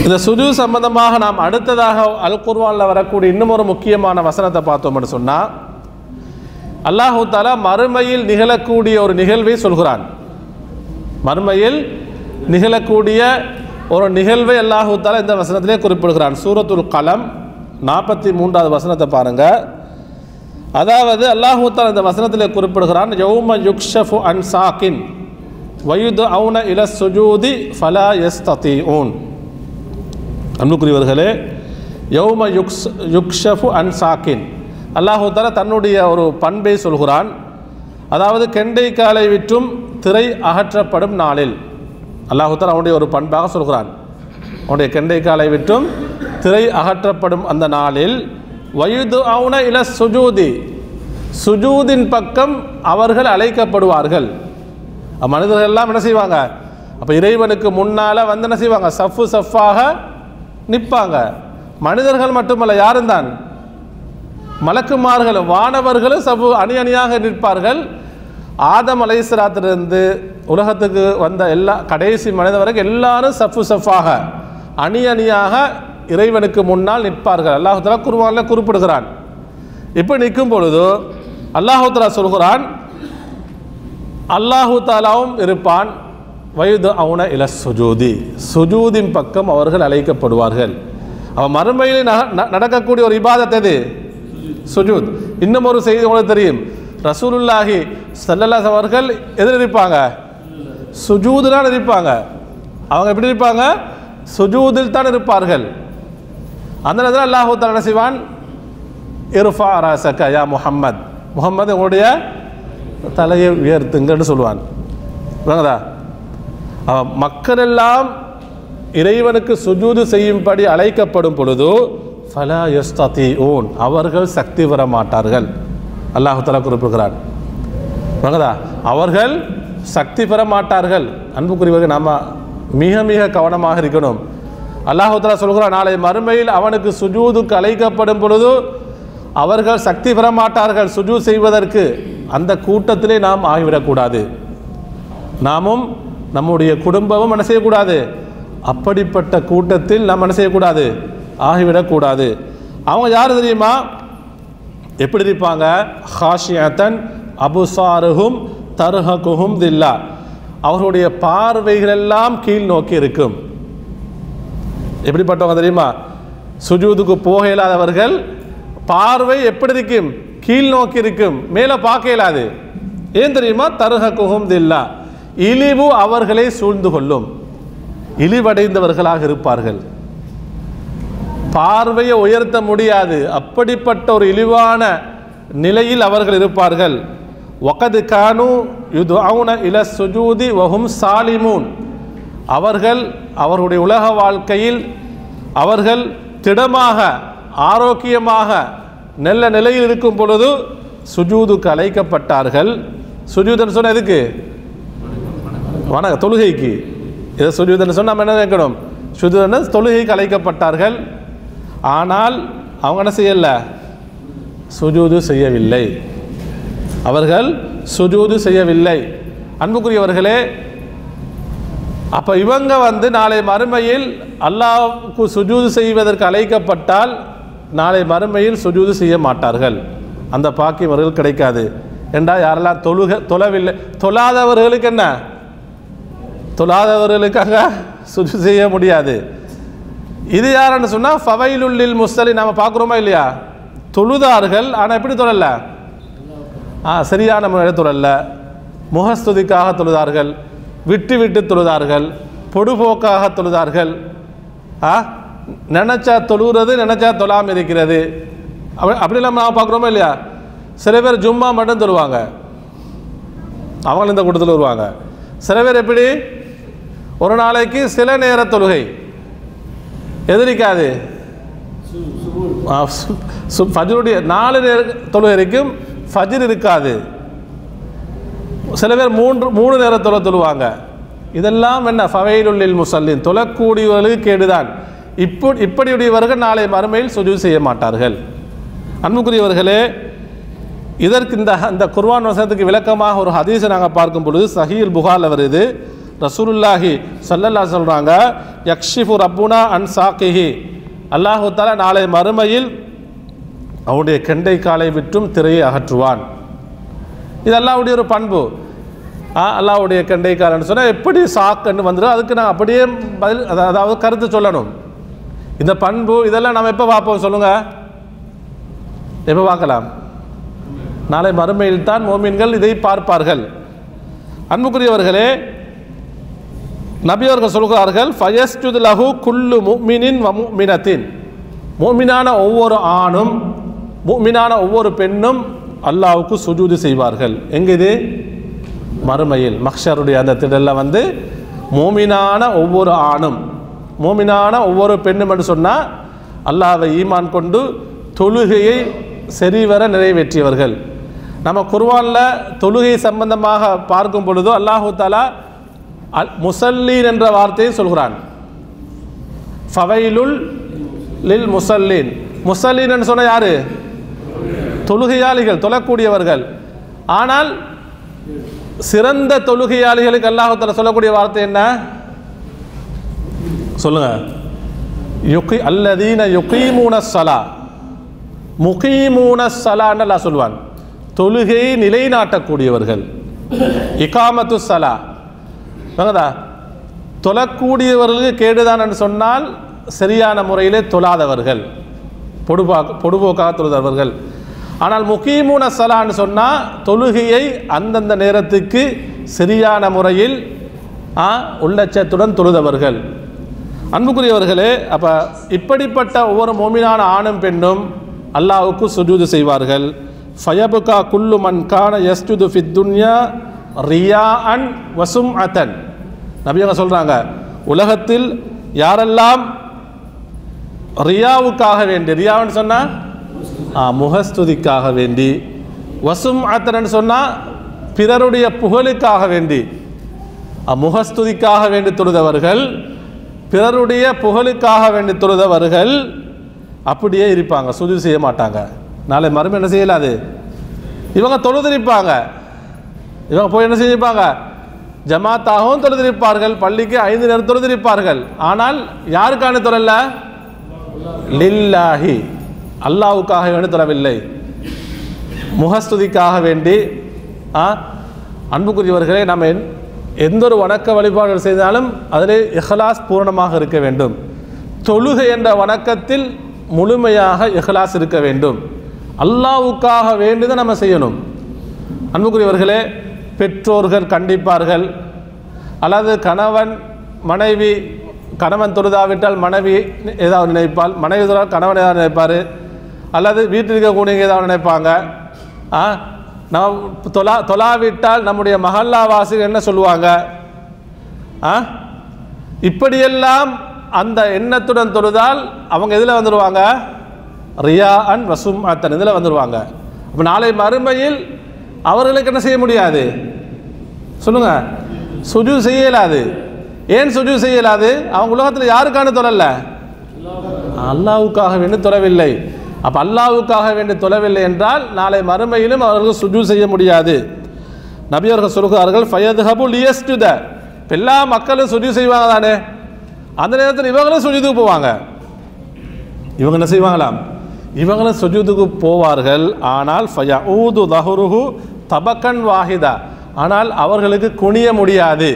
இந்த சுஜூது சம்பந்தமாக நாம் அடுத்ததாக அல் குர்ஆனில் வரக்கூடிய இன்னும் ஒரு முக்கியமான வசனத்தை பார்த்தோம்னு சொன்னால், அல்லாஹ் தஆலா மறுமையில் நிகழக்கூடிய ஒரு நிகழ்வை சொல்கிறான். மறுமையில் நிகழக்கூடிய ஒரு நிகழ்வை அல்லாஹ் தஆலா இந்த வசனத்திலே குறிப்பிடுகிறான். சூரத்துல் கலம் 43வது வசனத்தை பாருங்க. அதாவது அல்லாஹ் தஆலா இந்த வசனத்திலே குறிப்பிடுகிறான், யௌம யுக்ஷஃபு அன் சாக்கின் வயுதுஅவுன இல சுஜூதி ஃபலா யஸ்ததீஊன். அன்புக்குரியவர்களே, யௌம யுக்ஷஃபு அன் சாக்கின், அல்லாஹ் தஆலா தன்னுடைய ஒரு பண்பை சொல்கிறான். அதாவது கெண்டை காலை விட்டும் திரை அகற்றப்படும் நாளில், அல்லாஹ் தஆலா அவனுடைய ஒரு பண்பாக சொல்கிறான், அவனுடைய கெண்டை காலை விட்டும் திரை அகற்றப்படும் அந்த நாளில், வயுதுஅவுன இல சுஜூதி, சுஜூதின் பக்கம் அவர்கள் அழைக்கப்படுவார்கள். மனிதர்கள் எல்லாம் என்ன செய்வாங்க? அப்போ இறைவனுக்கு முன்னால் என்ன செய்வாங்க? சஃப்பு சஃப்பாக நிற்பாங்க. மனிதர்கள் மட்டுமல்ல, யாரும் தான், மலக்குமார்களும் வானவர்களும் சஃப்பு அணி அணியாக நிற்பார்கள். ஆதம் அலைஹிஸ்ஸலாத்திலிருந்து உலகத்துக்கு வந்த எல்லா கடைசி மனிதர் வரைக்கும் எல்லாரும் சஃப்பு சஃப்பாக அணி அணியாக இறைவனுக்கு முன்னால் நிற்பார்கள். அல்லாஹ் தஆலா குர்ஆனில் குறிப்பிடுகிறான். இப்போ நிற்கும் பொழுது அல்லாஹ் தஆலா சொல்கிறான், அல்லாஹு தஆலாவும் இருப்பான், வயது அவுன இல சுஜூதி, சுஜூதின் பக்கம் அவர்கள் அழைக்கப்படுவார்கள். அவன் மறுமையில் நடக்கக்கூடிய ஒரு இபாதத் எது? சுஜூத். இன்னும் ஒரு செய்தி உங்களுக்கு தெரியும், ரசூலுல்லாஹி ஸல்லல்லாஹு அலைஹி அவர்கள் எதில் இருப்பாங்க? சுஜூதில் தான் இருப்பாங்க. அவங்க எப்படி இருப்பாங்க? சுஜூதில் தான் இருப்பார்கள். அந்த நேரத்தில் அல்லாஹு தஆலா என்ன செய்வான்? இர்ஃபா ரஸக யா முஹம்மத், முஹம்மது உங்களுடைய தலையை உயர்த்துங்கன்னு சொல்லுவான். வாங்கதா, மக்கள் எல்லாம் இறைவனுக்கு சுஜூது செய்யும்படி அழைக்கப்படும் பொழுது ஃபலா யஸ்ததீஊன், அவர்கள் சக்தி பெற மாட்டார்கள். அல்லாஹ் தஆலா குறிப்பிடுகிறார். வாங்கதா, அவர்கள் சக்தி பெற மாட்டார்கள். அன்புக்குரியவர்கள் நாம் மிக மிக கவனமாக இருக்கணும். அல்லாஹ் தஆலா சொல்கிறார், நாளை மறுமையில் அவனுக்கு சுஜூதுக்கு அழைக்கப்படும் பொழுது அவர்கள் சக்தி பெற மாட்டார்கள் சுஜூத் செய்வதற்கு. அந்த கூட்டத்திலே நாம் ஆகிவிடக்கூடாது. நாமும் நம்முடைய குடும்பமும் என்ன செய்யக்கூடாது? அப்படிப்பட்ட கூட்டத்தில் நாம் என்ன செய்யக்கூடாது? ஆகிவிடக்கூடாது. அவங்க யார் தெரியுமா? எப்படி இருப்பாங்க? ஹாஷியத்தன் அபுசாருஹும் தர்ஹகுஹும் தில்லா, அவர்களுடைய பார்வைகள் எல்லாம் கீழ் நோக்கி இருக்கும். எப்படிப்பட்டவங்க தெரியுமா? சுஜூதுக்கு போக இயலாதவர்கள் பார்வை எப்படி இருக்கும்? கீழ் நோக்கி இருக்கும், மேலே பார்க்க இயலாது. ஏன் தெரியுமா? தர்ஹகுஹும் தில்லா, இழிவு அவர்களை சூழ்ந்து கொள்ளும், இழிவடைந்தவர்களாக இருப்பார்கள். பார்வையை உயர்த்த முடியாது, அப்படிப்பட்ட ஒரு இழிவான நிலையில் அவர்கள் இருப்பார்கள். வகது கானு யுதுஊன இல சுஜூதி வஹும் சாலிமூன், அவர்கள் அவருடைய உலக வாழ்க்கையில் அவர்கள் திடமாக ஆரோக்கியமாக நல்ல நிலையில் இருக்கும் பொழுது சுஜூதுக்கு அழைக்கப்பட்டார்கள். சுஜூதுன்னு சொன்ன எதுக்கு? தொழுகைக்கு. இதை சுஜூதுன்னு சொன்னால் நம்ம என்ன நினைக்கணும்? சுஜூதுன்னு தொழுகைக்கு அழைக்கப்பட்டார்கள். ஆனால் அவங்க என்ன செய்யலை? சுஜூது செய்யவில்லை. அவர்கள் சுஜூது செய்யவில்லை. அன்புக்குரியவர்களே, அப்போ இவங்க நாளை மறுமையில் அல்லாஹ்வுக்கு சுஜூது செய்வதற்கு அழைக்கப்பட்டால் நாளை மறுமையில் சுஜூது செய்ய மாட்டார்கள். அந்த பாக்கியம் அவர்கள் கிடைக்காது. ஏண்டா யாரெல்லாம் தொழவில்லை, தொழாதவர்களுக்கு என்ன? தொழாதவர்களுக்கு அங்கே சுஜூது செய்ய முடியாது. இது யாருன்னு சொன்னால் ஃபவைலுல்லில் முஸ்ஸலின், நாம் பார்க்குறோமா இல்லையா? தொழுதார்கள், ஆனால் எப்படி தொழல? சரியான முறையில் தொழல, முகஸ்துதிக்காக தொழுதார்கள், விட்டு விட்டு தொழுதார்கள், பொடுபோக்காக தொழுதார்கள். நினச்சா தொழுகிறது, நினச்சா தொழாமல் இருக்கிறது. அப்படிலாம் நாம் பார்க்குறோமா இல்லையா? சில பேர் ஜும்மா மட்டும் தொழுவாங்க, அவங்களும் இந்த கூட்டத்தில் வருவாங்க. சில பேர் எப்படி? ஒரு நாளைக்கு சில நேர தொழுகை எதிரிக்காது, ஃபஜ்ருடைய 4 நேர தொழுகை இருக்கும், ஃபஜ்ர் இருக்காது. சில பேர் 3 நேர தொழுவாங்க. இதெல்லாம் என்ன? ஃபவைலுல்லில் முஸல்லின், தொழக்கூடியவர்களுக்கு கேடுதான். இப்படியுடையவர்கள் நாளை மறுமையில் சுஜூத் செய்ய மாட்டார்கள். அன்புக்குரியவர்களே, இதற்கு இந்த குர்ஆன் வசனத்துக்கு விளக்கமாக ஒரு ஹதீஸை நாங்கள் பார்க்கும் பொழுது சஹீஹுல் புகாரில் வருது. ரசூலுல்லாஹி ஸல்லல்லாஹு அலைஹி சொல்கிறாங்க, யக்ஷிஃபு ரப்புனா அன் சாக்கிஹி, அல்லாஹு தஆலா நாளை மறுமையில் அவருடைய கெண்டை காலை விட்டும் திரையை அகற்றுவான். இது அல்லாஹ்வுடைய ஒரு பண்பு. அல்லாஹ்வுடைய கெண்டை காலன்னு சொன்னால் எப்படி சாக்குன்னு வந்துடும், அதுக்கு நான் அப்படியே பதில், அதாவது கருத்து சொல்லணும். இந்த பண்பு இதெல்லாம் நம்ம எப்போ பார்ப்போம் சொல்லுங்கள்? எப்போ பார்க்கலாம்? நாளை மறுமையில் தான் மோமின்கள் இதை பார்ப்பார்கள். அன்புக்குரியவர்களே, நபி அவர்கள் சொல்கிறார்கள், ஃபயஸ்ஜுது லஹு குல்லு முஃமினின் வ முஃமினத்தின், முஃமினான ஒவ்வொரு ஆணும் முஃமினான ஒவ்வொரு பெண்ணும் அல்லாஹ்வுக்கு சுஜூது செய்வார்கள். எங்கே இது? மறுமையில் மஹ்ஷருடைய அந்த திடலில் முஃமினான ஒவ்வொரு ஆணும் முஃமினான ஒவ்வொரு பெண்ணும் என்று சொன்னால் அல்லாஹ்வை ஈமான் கொண்டு தொழுகையை சரிவர நிறைவேற்றியவர்கள். நம்ம குர்ஆனில் தொழுகை சம்பந்தமாக பார்க்கும் பொழுது அல்லாஹு தஆலா முஸல்லீன் என்ற வார்த்தையை சொல்கிறான். ஃபவைலுல் லில் முஸல்லீன், முஸல்லீன் என்று சொன்ன யாரு? தொழுகையாளிகள், தொழக்கூடியவர்கள். ஆனால் சிறந்த தொழுகையாளிகளுக்கு அல்லாஹ் தஆலா சொல்லக்கூடிய வார்த்தை என்ன சொல்லுங்க? அல்லதீன யுகீமூன ஸலா, முகீமூன ஸலான்னு அல்லாஹ் சொல்வான். தொழுகையை நிலைநாட்டக்கூடியவர்கள். இகாமத்து ஸலா, வாங்கதா தொழக்கூடியவர்களுக்கு கேடுதான் என்று சொன்னால் சரியான முறையிலே தொழாதவர்கள், பொடுபோக்காக தொழுதவர்கள். ஆனால் முகீமுன ஸலான்னு சொன்னால் தொழுகையை அந்தந்த நேரத்துக்கு சரியான முறையில் உள்ளச்சத்துடன் தொழுதவர்கள். அன்புக்குரியவர்களே, அப்போ இப்படிப்பட்ட ஒவ்வொரு மோமினான ஆணும் பெண்ணும் அல்லாஹ்வுக்கு சுஜூது செய்வார்கள். ஃபயபுகா குல்லு மன் கான யஸ்ஜுது ஃபித் துன்யா ரியாஅன் வசும்அதன். நபியவங்க சொல்கிறாங்க, உலகத்தில் யாரெல்லாம் ரியாவுக்காக வேண்டி, ரியாவுன்னு சொன்னால் முகஸ்துதிக்காக வேண்டி, வசும்அத்தன் சொன்னால் பிறருடைய புகழுக்காக வேண்டி, முகஸ்துதிக்காக வேண்டி தொழுதவர்கள், பிறருடைய புகழுக்காக வேண்டி தொழுதவர்கள் அப்படியே இருப்பாங்க, சுஜூது செய்ய மாட்டாங்க. நாளை மறுமை என்ன செய்யலாது, இவங்க தொழுதிருப்பாங்க, இவங்க போய் என்ன செஞ்சிருப்பாங்க, ஜமாத்தாகவும் தொழுதிருப்பார்கள், பள்ளிக்கு 5 நேரம் தொழுதிருப்பார்கள். ஆனால் யாருக்கான தொழல, லில்லாஹி அல்லாஹ்வுக்காக வேண்டி தொழவில்லை, முகஸ்துதிக்காக வேண்டி. அன்புக்குரியவர்களே, நம்ம எந்த ஒரு வணக்க வழிபாடுகள் செய்தாலும் அதிலே இஹ்லாஸ் பூரணமாக இருக்க வேண்டும். தொழுகை என்ற வணக்கத்தில் முழுமையாக இஹ்லாஸ் இருக்க வேண்டும். அல்லாஹ்வுக்காக வேண்டி தான் நம்ம செய்யணும். அன்புக்குரியவர்களே, பெற்றோர்கள் கண்டிப்பார்கள், அல்லது கணவன் மனைவி, கணவன் தொழுதாவிட்டால் மனைவி ஏதாவது நினைப்பாள், மனைவி தொழுதால் கணவன் ஏதாவது நினைப்பார், அல்லது வீட்டில் இருக்கக்கூடிய ஏதாவது நினைப்பாங்க. நம்ம தொழாவிட்டால் நம்முடைய மஹல்லாவாசிகள் என்ன சொல்லுவாங்க, இப்படியெல்லாம் அந்த எண்ணத்துடன் தொழுதால் அவங்க எதில் வந்துடுவாங்க, ரியாஅன் வசும்அத்தன் இதில் வந்துடுவாங்க. அப்போ நாளை மறுமையில் அவர்களுக்கு என்ன செய்ய முடியாது, சொல்லுங்க, சுஜூது செய்யலாது. ஏன் சுஜூது செய்யலாது, அவங்க உலகத்தில் யாருக்கான தொழல, அல்லாஹ்வுக்காக வேண்டி தொழவில்லை. அப்போ அல்லாஹ்வுக்காக வேண்டி தொழவில்லை என்றால் நாளை மறுமையிலும் அவர்கள் சுஜூது செய்ய முடியாது. நபி அவர்கள் சொல்கிறார்கள், ஃபயத்ஹபு லியஸ்ஜுத, எல்லா மக்களும் சுஜூது செய்வாங்க தானே, அந்த நேரத்தில் இவங்களும் சுஜூதுக்கு போவாங்க. இவங்க என்ன செய்வாங்களாம், இவங்களும் சுஜூதுக்கு போவார்கள். ஆனால் ஃபயஊது தஹ்ருஹு தபக்கன் வாஹிதா, ஆனால் அவர்களுக்கு குனிய முடியாது,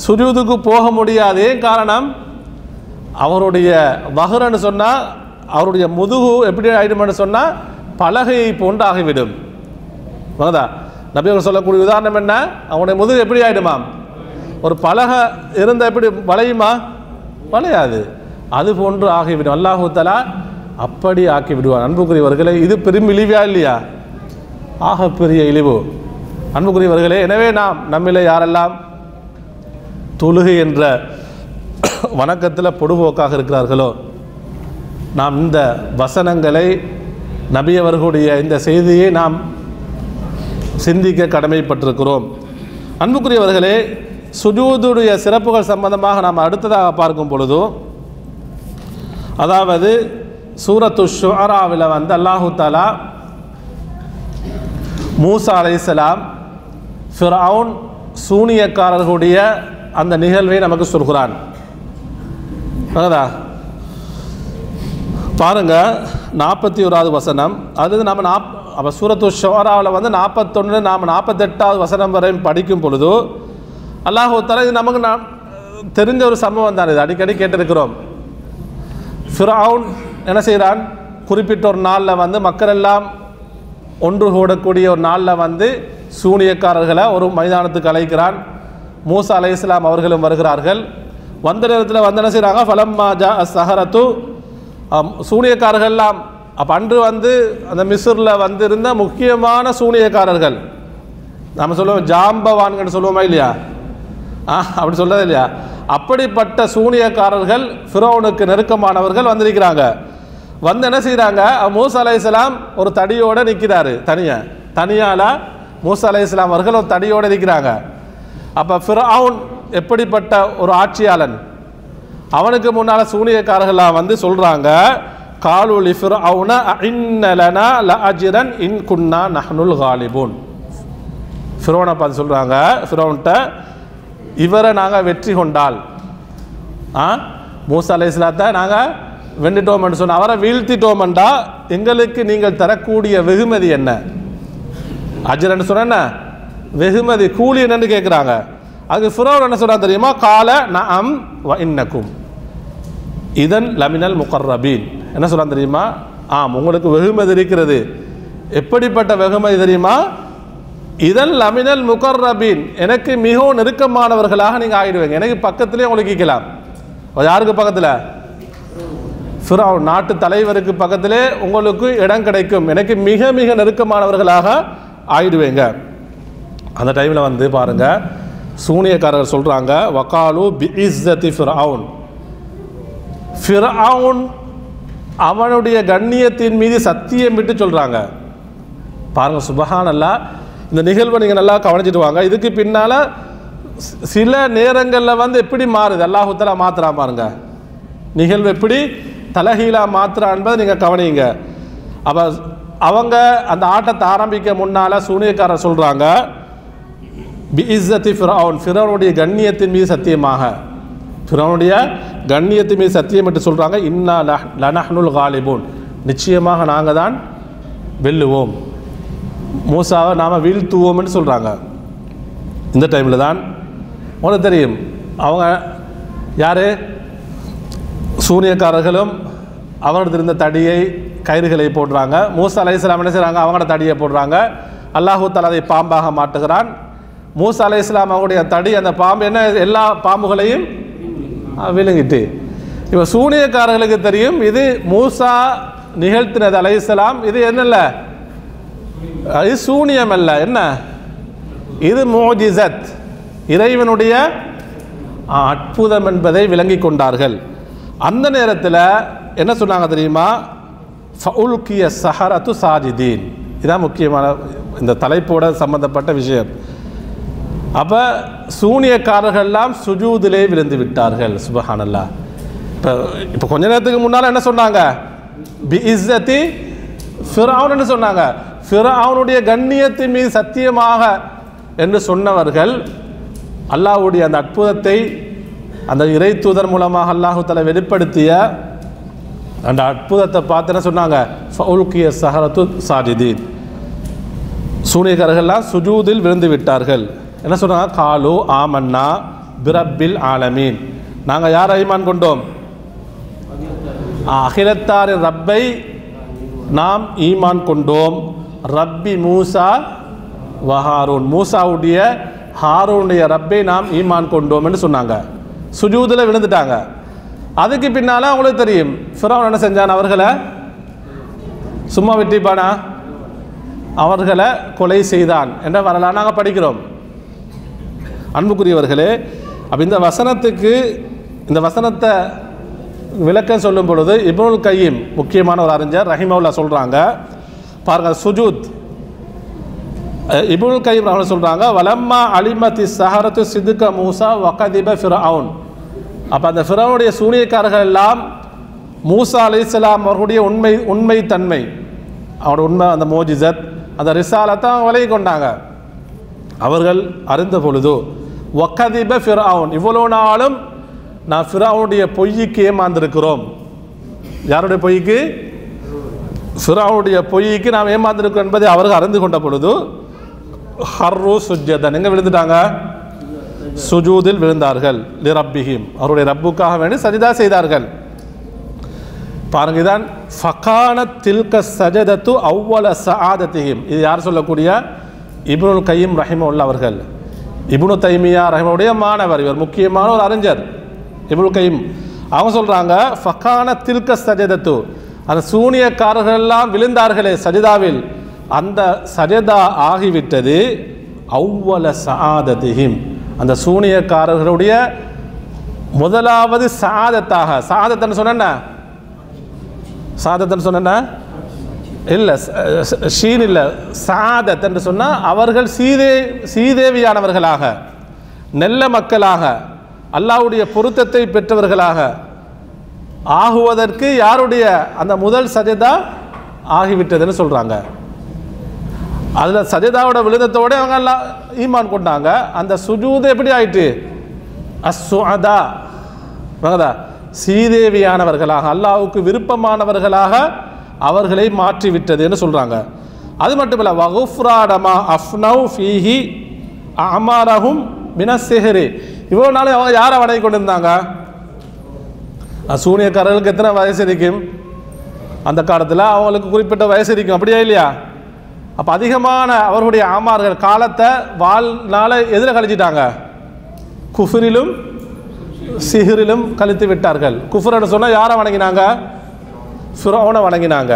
சுஜூதுக்கு போக முடியாது. ஏன் காரணம், அவருடைய வஹ்ரன்னு சொன்னால் அவருடைய முதுகு எப்படி ஆகிடும்னு சொன்னால் பலகையை போன்று ஆகிவிடும். வாங்கதா நபி அவர்கள் சொல்லக்கூடிய உதாரணம் என்ன, அவனுடைய முதுகு எப்படி ஆகிடுமாம், ஒரு பலகை இருந்த எப்படி வளையுமா, வளையாது, அது போன்று ஆகிவிடும். அல்லாஹு தஆலா அப்படி ஆக்கி விடுவான். அன்புக்குரியவர்களே, இது பெரும் இழிவா இல்லையா, ஆக பெரிய இழிவு. அன்புக்குரியவர்களே, எனவே நாம் நம்மிலே யாரெல்லாம் தொழுகை என்ற வணக்கத்தில் பொடுபோக்காக இருக்கிறார்களோ, நாம் இந்த வசனங்களை, நபி அவர்களுடைய இந்த செய்தியை நாம் சிந்திக்க கடமைப்பட்டிருக்கிறோம். அன்புக்குரியவர்களே, சுஜூதுடைய சிறப்புகள் சம்பந்தமாக நாம் அடுத்ததாக பார்க்கும் பொழுது, அதாவது சூரத்து ஷுஆராவில் அல்லாஹு தஆலா மூசா அலைஹிஸ்ஸலாம் ஃபிரௌன் சூனியக்காரர்களுடைய அந்த நிகழ்வை நமக்கு சொல்கிறான். பாருங்க, 41வது வசனம். அது நம்ம அப்போ சூரத்து ஷுஆராவில் 41 நாம் 48வது வசனம் வரை படிக்கும் பொழுது அல்லாஹ் தஆலா இது நமக்கு நாம் தெரிஞ்ச ஒரு சம்பவம் தான், இது அடிக்கடி கேட்டிருக்கிறோம். ஃபிரௌன் என்ன செய்கிறான், குறிப்பிட்ட ஒரு நாளில் மக்கள் எல்லாம் ஒன்று கூடக்கூடிய ஒரு நாளில் சூனியக்காரர்களை ஒரு மைதானத்துக்கு அழைக்கிறான். மூசா அலைஹிஸ்ஸலாம் அவர்களும் வருகிறார்கள். வந்த நேரத்தில் என்ன செய்கிறாங்க, ஃபலம்மா ஜா அஸ்ஸஹரத்து, சூனியக்காரர்கள்லாம் அப்போ அன்று அந்த மிஸ்ரில் இருந்த முக்கியமான சூனியக்காரர்கள், நம்ம சொல்லுவோம் ஜாம்பவான்கள் சொல்லுவோமா இல்லையா, அப்படி சொல்றது இல்லையா, அப்படிப்பட்ட சூனியக்காரர்கள் ஃபிரௌனுக்கு நெருக்கமானவர்கள் வந்திருக்கிறாங்க. என்ன செய்கிறாங்க, மூசா அலைஹிஸ்ஸலாம் ஒரு தடியோடு நிற்கிறாரு, தனியால் மூசா அலைஹிஸ்ஸலாம் அவர்கள் ஒரு தடியோடு இருக்கிறாங்க. அப்போ ஃபிரௌன் எப்படிப்பட்ட ஒரு ஆட்சியாளன், அவனுக்கு முன்னால் சூனியக்காரர்களாக சொல்கிறாங்க, காலு லி ஃபிரௌன இன்ன லனா லஅஜ்ரன் இன் குன்னா நஹ்னுல் காலிபூன். ஃபிரௌனை பார்த்து சொல்கிறாங்க, ஃபிரௌன்கிட்ட, இவரை நாங்கள் வெற்றி கொண்டால், மூசா அலைஹிஸ்ஸலாத்தை நாங்கள் வென்றுட்டோம்னு சொன்ன, அவரை வீழ்த்திட்டோம்டா எங்களுக்கு நீங்கள் தரக்கூடிய வெகுமதி என்ன, அஜ்ரன்னு சொன்ன வெகுமதி கூலி என்னன்னு கேட்குறாங்க. அது ஃபிரௌன் என்ன சொல்றான் தெரியுமா? கால நஅம் வ இன்னக்கும் இதன் லமினல் முகர்ரபீன். என்ன சொல்றான் தெரியுமா? ஆம், உங்களுக்கு வெகுமதி இருக்கிறது. எப்படிப்பட்ட வெகுமதி தெரியுமா? இதன் லமினல் முகர்ரபீன், எனக்கு மிகவும் நெருக்கமானவர்களாக நீங்க ஆகிடுவீங்க. எனக்கு பக்கத்திலே உங்களுக்கு கேட்கலாம். யாருக்கு பக்கத்தில்? ஃபிரௌன் நாட்டு தலைவருக்கு பக்கத்திலே உங்களுக்கு இடம் கிடைக்கும். எனக்கு மிக மிக நெருக்கமானவர்களாக ஆயிடுவேங்க. அந்த டைமில் வந்து பாருங்க, சூனியக்காரர்கள் சொல்றாங்க வகாலு பிஇஸ்ஸதி ஃபிரௌன், ஃபிரௌன் அவனுடைய கண்ணியத்தின் மீது சத்தியம் விட்டு சொல்றாங்க. பாருங்க சுப்ஹானல்லாஹ். இந்த நிகழ்வை நீங்க நல்லா கவனிச்சிட்டு வாங்க. இதுக்கு பின்னால சில நேரங்களில் வந்து எப்படி மாறுது, அல்லாஹு தஆலா மாத்துறான் பாருங்க. நிகழ்வு எப்படி தலஹீலா மாத்திரா என்பதை நீங்கள் கவனிங்க. அப்போ அவங்க அந்த ஆட்டத்தை ஆரம்பிக்க முன்னால் சூனியக்காரர் சொல்கிறாங்க பிஇஸ்ஸதி ஃபிரௌன், ஃபிரௌனுடைய கண்ணியத்தின் மீது சத்தியமாக, ஃபிரௌனுடைய கண்ணியத்தின் மீது சத்தியம் என்று சொல்கிறாங்க. இன்னா லனஹ்னுல் காலிபூன், நிச்சயமாக நாங்கள் தான் வெல்லுவோம், மூசாவை நாம் வீழ்த்துவோம்னு சொல்கிறாங்க. இந்த டைமில் தான் உங்களுக்கு தெரியும் அவங்க யார், சூனியக்காரர்களும் அவரது இருந்த தடியை கயிறுகளை போடுறாங்க. மூசா அலைஹிஸ்ஸலாம் என்ன செய்கிறாங்க? அவங்களோட தடியை போடுறாங்க. அல்லாஹு தஆலா அதை பாம்பாக மாட்டுகிறான். மூசா அலைஹிஸ்ஸலாம் அவங்களுடைய தடி, அந்த பாம்பு என்ன எல்லா பாம்புகளையும் விழுங்கிட்டு. இப்போ சூனியக்காரர்களுக்கு தெரியும் இது மூசா நிகழ்த்தினது அலைஹிஸ்ஸலாம், இது என்னல்ல, இது சூனியம் அல்ல, என்ன இது முஜிஸத், இறைவனுடைய அற்புதம் என்பதை விளங்கி கொண்டார்கள். அந்த நேரத்தில் என்ன சொன்னாங்க தெரியுமா? ஃபஉல்கிய ஸஹரத்து சாஜிதீன். இதான் முக்கியமான இந்த தலைப்போட சம்பந்தப்பட்ட விஷயம். அப்போ சூனியக்காரர்கள்லாம் சுஜூதிலே விழுந்து விட்டார்கள். சுப்ஹானல்லாஹ். இப்போ கொஞ்ச நேரத்துக்கு முன்னால் என்ன சொன்னாங்க? பிஇஸ்ஸதி ஃபிரௌன் என்று சொன்னாங்க. ஃபிரௌனுடைய கண்ணியத்தின் மீது சத்தியமாக என்று சொன்னவர்கள் அல்லாஹ்வுடைய அந்த அற்புதத்தை அந்த இறை தூதர் மூலமாக அல்லாஹு தஆலா வெளிப்படுத்திய அந்த அற்புதத்தை பார்த்து என்ன சொன்னாங்க? ஃபஉல்கிய ஸஹரத்து சாஜிதீன், சூனியக்காரர்கள்லாம் சுஜூதில் விழுந்து விட்டார்கள். என்ன சொன்னாங்க? காலு ஆமன்னா பிரப்பில் ஆலமீன், நாங்கள் யார் ஈமான் கொண்டோம்? அகிலத்தாரின் ரப்பை நாம் ஈமான் கொண்டோம். ரப்பி மூசா வஹாரூன், மூசாவுடைய ஹாரூனுடைய ரப்பை நாம் ஈமான் கொண்டோம் என்று சொன்னாங்க. சுஜூதில் விழுந்துட்டாங்க. அதுக்கு பின்னால் அவங்களுக்கு தெரியும் ஃபிரௌன் என்ன செஞ்சான்? அவர்களை சும்மா வெட்டிப்பானா? அவர்களை கொலை செய்தான் என்ற வரலாறு நாங்கள் படிக்கிறோம். அன்புக்குரியவர்களே, அப்போ இந்த வசனத்துக்கு, இந்த வசனத்தை விளக்கம் சொல்லும் பொழுது இப்னுல் கையிம் முக்கியமான ஒரு அறிஞர் ரஹிமவுல்லா சொல்கிறாங்க பாருங்க, சுஜூத். இப்னுல் கையிம் அவர்கள் சொல்கிறாங்க வலம்மா அலிமதி ஸஹரத்து சிதுக மூசா வகதிப ஃபிரௌன். அப்போ அந்த ஃபிரௌனுடைய சூனியக்காரர்கள் எல்லாம் மூசா அலைஹிஸ்ஸலாம் அவர்களுடைய உண்மை தன்மை, அவருடைய உண்மை, அந்த மோஜிசத், அந்த ரிசாலத்தை அவங்க விலகி கொண்டாங்க. அவர்கள் அறிந்த பொழுது வகதிப ஃபிரௌன், இவ்வளோ நாளும் நான் ஃபிரௌனுடைய பொய்க்கு ஏமாந்திருக்கிறோம். யாருடைய பொய்க்கு? ஃபிரௌனுடைய பொய்க்கு நாம் ஏமாந்திருக்கிறோம் என்பதை அவர்கள் அறிந்து கொண்ட பொழுது ஹர்ரு சுஜ்ஜதன், எங்கே விழுந்துட்டாங்க? சுஜூதில் விழுந்தார்கள். லிரப்பிஹிம், அவருடைய ரப்புக்காக வேண்டி சஜிதா செய்தார்கள். பாருங்க, இதான் ஃபகானத் தில்க சஜதத்து அவ்வல சஆதத்திஹிம். இது யார் சொல்லக்கூடிய? இப்னுல் கையிம் ரஹிமஹுல்லாஹ் அவர்கள். இப்னு தைமியா ரஹிமஹுடைய மாணவர், இவர் முக்கியமான ஒரு அறிஞர் இப்னுல் கையிம். அவங்க சொல்றாங்க ஃபகானத் தில்க சஜதத்து, அந்த சூனியக்காரர்கள் எல்லாம் விழுந்தார்களே சஜிதாவில், அந்த சஜதா ஆகிவிட்டது அவ்வல சஆதத்திஹிம், அந்த சூனியக்காரர்களுடைய முதலாவது சாதத்தாக. சாதத்தன்னு சொன்ன, சாதத்தன்னு சொன்ன இல்லை, ஷீன் இல்லை, சாதத் என்று சொன்னால் அவர்கள் சீதேவியானவர்களாக, நல்ல மக்களாக, அல்லாஹ்வுடைய பொருத்தத்தை பெற்றவர்களாக ஆகுவதற்கு யாருடைய அந்த முதல் சஜதா ஆகிவிட்டதுன்னு சொல்கிறாங்க. அதில் சஜதாவோட விழுந்தத்தோடு அவங்க எல்லாம் ஈமான் கொண்டாங்க. அந்த சுஜூது எப்படி ஆயிட்டு? அஸ்ஸுஅதா, சீதேவியானவர்களாக, அல்லாஹ்வுக்கு விருப்பமானவர்களாக அவர்களை மாற்றிவிட்டதுன்னு சொல்கிறாங்க. அது மட்டும் இல்லை, வகுஃப்ராடமா அஃப்னவ் ஃபீஹி அமாரஹும் மினஸ்ஸிஹ்ரி. இவ்வளோ நாள் அவங்க யாரை வணங்கி கொண்டு இருந்தாங்க? சூனியக்காரர்களுக்கு எத்தனை வயசு இருக்கும்? அந்த காலத்தில் அவங்களுக்கு குறிப்பிட்ட வயசு இருக்கும், அப்படியா இல்லையா? அப்போ அதிகமான அவர்களுடைய ஆமார்கள் காலத்தை வாழ்நாள எதில் கழிச்சிட்டாங்க? குஃப்ரிலும் சிஹ்ரிலும் கழித்து விட்டார்கள். குஃப்ர்னு சொன்னால் யாரை வணங்கினாங்க? ஃபிரௌனை வணங்கினாங்க.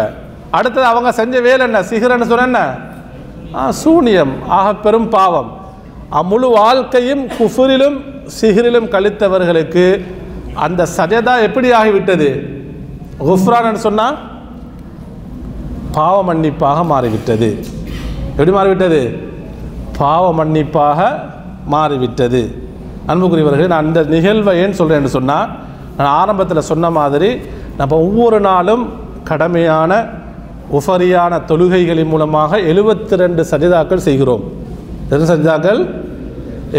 அடுத்தது அவங்க செஞ்ச வேலை என்ன? சிஹ்ர்னு சொன்ன என்ன? சூனியம், ஆக பெரும் பாவம். முழு வாழ்க்கையும் குஃப்ரிலும் சிஹ்ரிலும் கழித்தவர்களுக்கு அந்த சஜதா எப்படி ஆகிவிட்டது? குஃப்ரான் சொன்னால் பாவ மன்னிப்பாக மாறிவிட்டது. எப்படி மாறிவிட்டது? பாவ மன்னிப்பாக மாறிவிட்டது. அன்புக்குரியவர்களே, நான் இந்த நிகழ்வை ஏன் சொல்கிறேன்னு சொன்னால், நான் ஆரம்பத்தில் சொன்ன மாதிரி நம்ம ஒவ்வொரு நாளும் கடமையான உஃபரியான தொழுகைகளின் மூலமாக 72 சஜதாக்கள் செய்கிறோம். எத்தனை சஜதாக்கள்?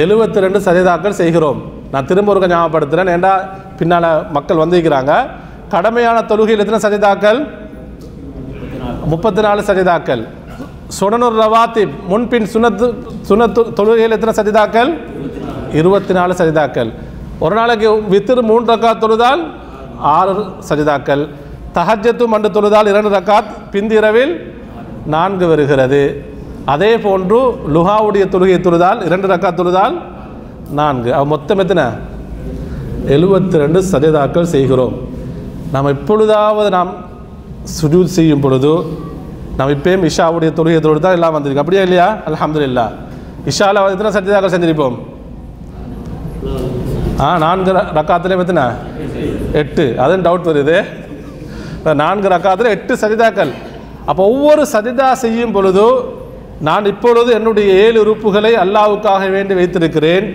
72 சஜதாக்கள் செய்கிறோம். நான் திரும்ப ஒரு ஞாபகப்படுத்துகிறேன், ஏண்டா பின்னால் மக்கள் வந்திருக்கிறாங்க. கடமையான தொழுகையில் எத்தனை சஜதாக்கள்? 34 சஜதாக்கள். சுனனுர் ரவாத்திப் முன்பின் சுனத்து தொழுகையில் எத்தனை சஜதாக்கள்? 24 சஜதாக்கள். ஒரு நாளைக்கு வித்ர் 3 ரக்காத் தொழுதால் 6 சஜதாக்கள். தஹஜ்ஜத்தும் அன்று தொழுதால் 2 ரக்காத், பிந்திரவில் 4 வருகிறது. அதே போன்று லுஹாவுடைய தொழுகை தொழுதால் 2 ரக்காத் தொழுதால் 4. மொத்தம் எத்தனை? 72 சஜதாக்கள் செய்கிறோம். நாம் எப்பொழுதாவது நாம் சுஜூத் செய்யும் பொழுது, நாம் இப்போயும் இஷாவுடைய தொழுகை தொழுதான் எல்லாம் வந்திருக்கு, அப்படியா இல்லையா? அல்ஹம்துலில்லாஹ். இஷாவில் எத்தனை சஜதாக்கள் செஞ்சிருப்போம்? 4 ரக்காத்துலேயும் எத்தனை? 8. அதுவும் டவுட் வருது. 4 ரக்காத்தில் 8 சஜிதாக்கள். அப்போ ஒவ்வொரு சஜிதா செய்யும் பொழுது நான் இப்பொழுது என்னுடைய 7 உறுப்புகளை அல்லாஹ்வுக்காக வேண்டி வைத்திருக்கிறேன்.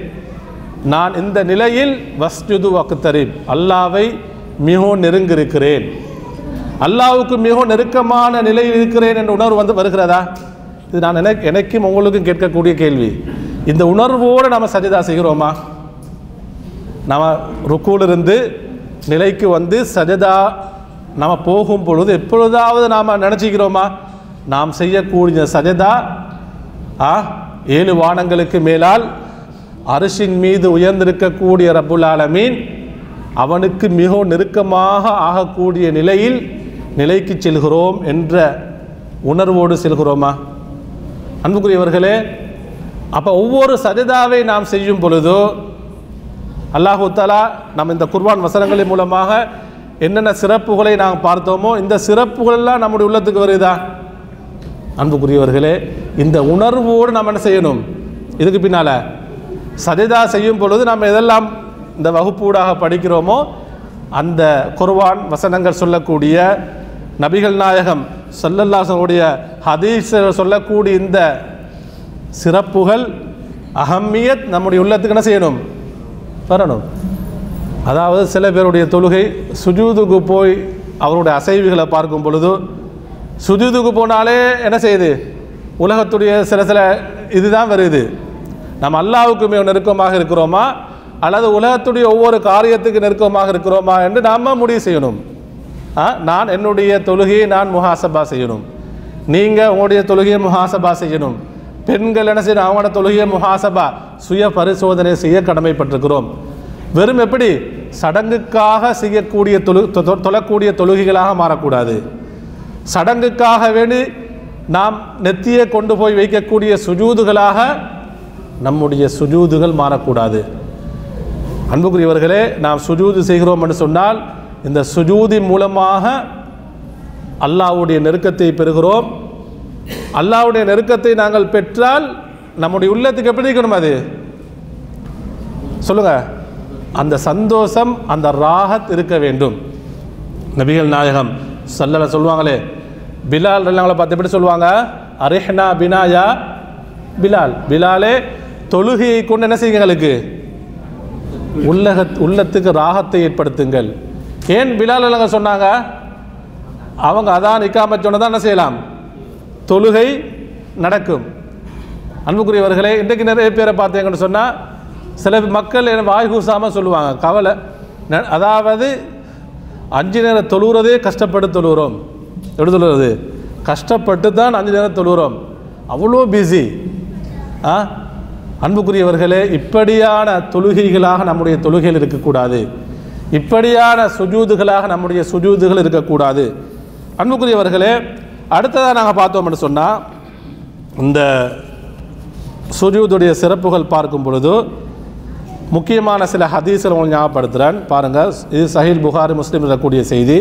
நான் இந்த நிலையில் வஸ்ஜுது வக்தரிப், அல்லாஹ்வை மிகவும் நெருங்கியிருக்கிறேன், அல்லாஹ்வுக்கு மிகவும் நெருக்கமான நிலையில் இருக்கிறேன் என்ற உணர்வு வருகிறதா? இது நான் எனக்கும் உங்களுக்கும் கேட்கக்கூடிய கேள்வி. இந்த உணர்வோடு நம்ம சஜிதா செய்கிறோமா? நம்ம ருக்கூலிருந்து நிலைக்கு சஜதா நம்ம போகும் பொழுது எப்பொழுதாவது நாம் நினச்சிக்கிறோமா நாம் செய்யக்கூடிய சஜதா 7 வானங்களுக்கு மேலால் அரிசின் மீது உயர்ந்திருக்கக்கூடிய ரப்புல் ஆலமீன் அவனுக்கு மிகவும் நெருக்கமாக ஆகக்கூடிய நிலைக்கு செல்கிறோம் என்ற உணர்வோடு செல்கிறோமா? அன்புக்குரியவர்களே, அப்போ ஒவ்வொரு சஜதாவை நாம் செய்யும் பொழுதோ அல்லாஹு தஆலா நம்ம இந்த குர்ஆன் வசனங்களின் மூலமாக என்னென்ன சிறப்புகளை நாம் பார்த்தோமோ இந்த சிறப்புகளெல்லாம் நம்முடைய உள்ளத்துக்கு வருதா? அன்புக்குரியவர்களே, இந்த உணர்வோடு நாம் என்ன செய்யணும்? இதுக்கு பின்னால் சஜதா செய்யும் பொழுது நாம் எதெல்லாம் இந்த வகுப்பூடாக படிக்கிறோமோ அந்த குர்ஆன் வசனங்கள் சொல்லக்கூடிய நபிகள் நாயகம் ஸல்லல்லாஹு அலைஹி வஸல்லம் ஹதீஸ் சொல்லக்கூடிய இந்த சிறப்புகள் அஹம்மியத் நம்முடைய உள்ளத்துக்கு என்ன செய்யணும்? வரணும். அதாவது சில பேருடைய தொழுகை சுஜூதுக்கு போய் அவருடைய அசைவுகளை பார்க்கும் பொழுது சுஜூதுக்கு போனாலே என்ன செய்யுது? உலகத்துடைய சில இதுதான் வருது. நம்ம அல்லாஹ்வுக்கு மிக நெருக்கமாக இருக்கிறோமா அல்லது உலகத்துடைய ஒவ்வொரு காரியத்துக்கு நெருக்கமாக இருக்கிறோமா என்று நாம் முடிவு செய்யணும். நான் என்னுடைய தொழுகையை நான் முஹாசபா செய்யணும், நீங்கள் உங்களுடைய தொழுகையை முஹாசபா செய்யணும். பெண்கள் என்ன செய்யணும்? அவங்களோட தொழுகையை முஹாசபா சுய பரிசோதனை செய்ய கடமைப்பட்டிருக்கிறோம். வெறும் எப்படி சடங்குக்காக செய்யக்கூடிய தொழக்கூடிய தொழுகைகளாக மாறக்கூடாது. சடங்குக்காக வேண்டி நாம் நெத்தியை கொண்டு போய் வைக்கக்கூடிய சுஜூதுகளாக நம்முடைய சுஜூதுகள் மாறக்கூடாது. அன்புக்குரியவர்களே, நாம் சுஜூது செய்கிறோம் என்று சொன்னால் இந்த சுஜூதின் மூலமாக அல்லாஹ்வுடைய நெருக்கத்தை பெறுகிறோம். அல்லாஹ்வுடைய நெருக்கத்தை நாங்கள் பெற்றால் நம்முடைய உள்ளத்துக்கு எப்படி இருக்கணும்? அது சொல்லுங்க, அந்த சந்தோஷம், அந்த ராஹத் இருக்க வேண்டும். நபிகள் நாயகம் ஸல்லல்லாஹு சொல்லுவாங்களே, பிலால் ரலியல்லாஹு பார்த்து எப்படி சொல்லுவாங்க? அரிஹ்னா பினாயா பிலால், பிலாலே தொழுகையை கொண்டு என்ன செய்யுங்க, எங்களுக்கு உள்ளத்துக்கு ராகத்தை ஏற்படுத்துங்கள். ஏன் பிலால் ரலியல்லாஹு சொன்னாங்க? அவங்க அதான் இக்காமத் சொன்னதான் என்ன செய்யலாம்? தொழுகை நடக்கும். அன்புக்குரியவர்களே, இன்றைக்கு நிறைய பேரை பார்த்தீங்கன்னு சொன்னால் சில மக்கள் வாய் கூசாமல் சொல்லுவாங்க, கவலை, அதாவது 5 நேரம் தொழுகிறதே கஷ்டப்பட்டு தொழுகிறோம். எப்படி தொழுகிறது? கஷ்டப்பட்டு தான் 5 நேரம் தொழுகிறோம். அவ்வளோ பிஸி. அன்புக்குரியவர்களே, இப்படியான தொழுகைகளாக நம்முடைய தொழுகைகள் இருக்கக்கூடாது. இப்படியான சுஜூதுகளாக நம்முடைய சுஜூதுகள் இருக்கக்கூடாது. அன்புக்குரியவர்களே, அடுத்ததாக நாங்கள் பார்த்தோம்னு சொன்னால், இந்த சுஜூதுடைய சிறப்புகள் பார்க்கும் பொழுது முக்கியமான சில ஹதீஸ்களை உங்களுக்கு ஞாபகப்படுத்துகிறேன். பாருங்கள், இது சஹீல் புகாரி முஸ்லிம் இருக்கக்கூடிய செய்தி.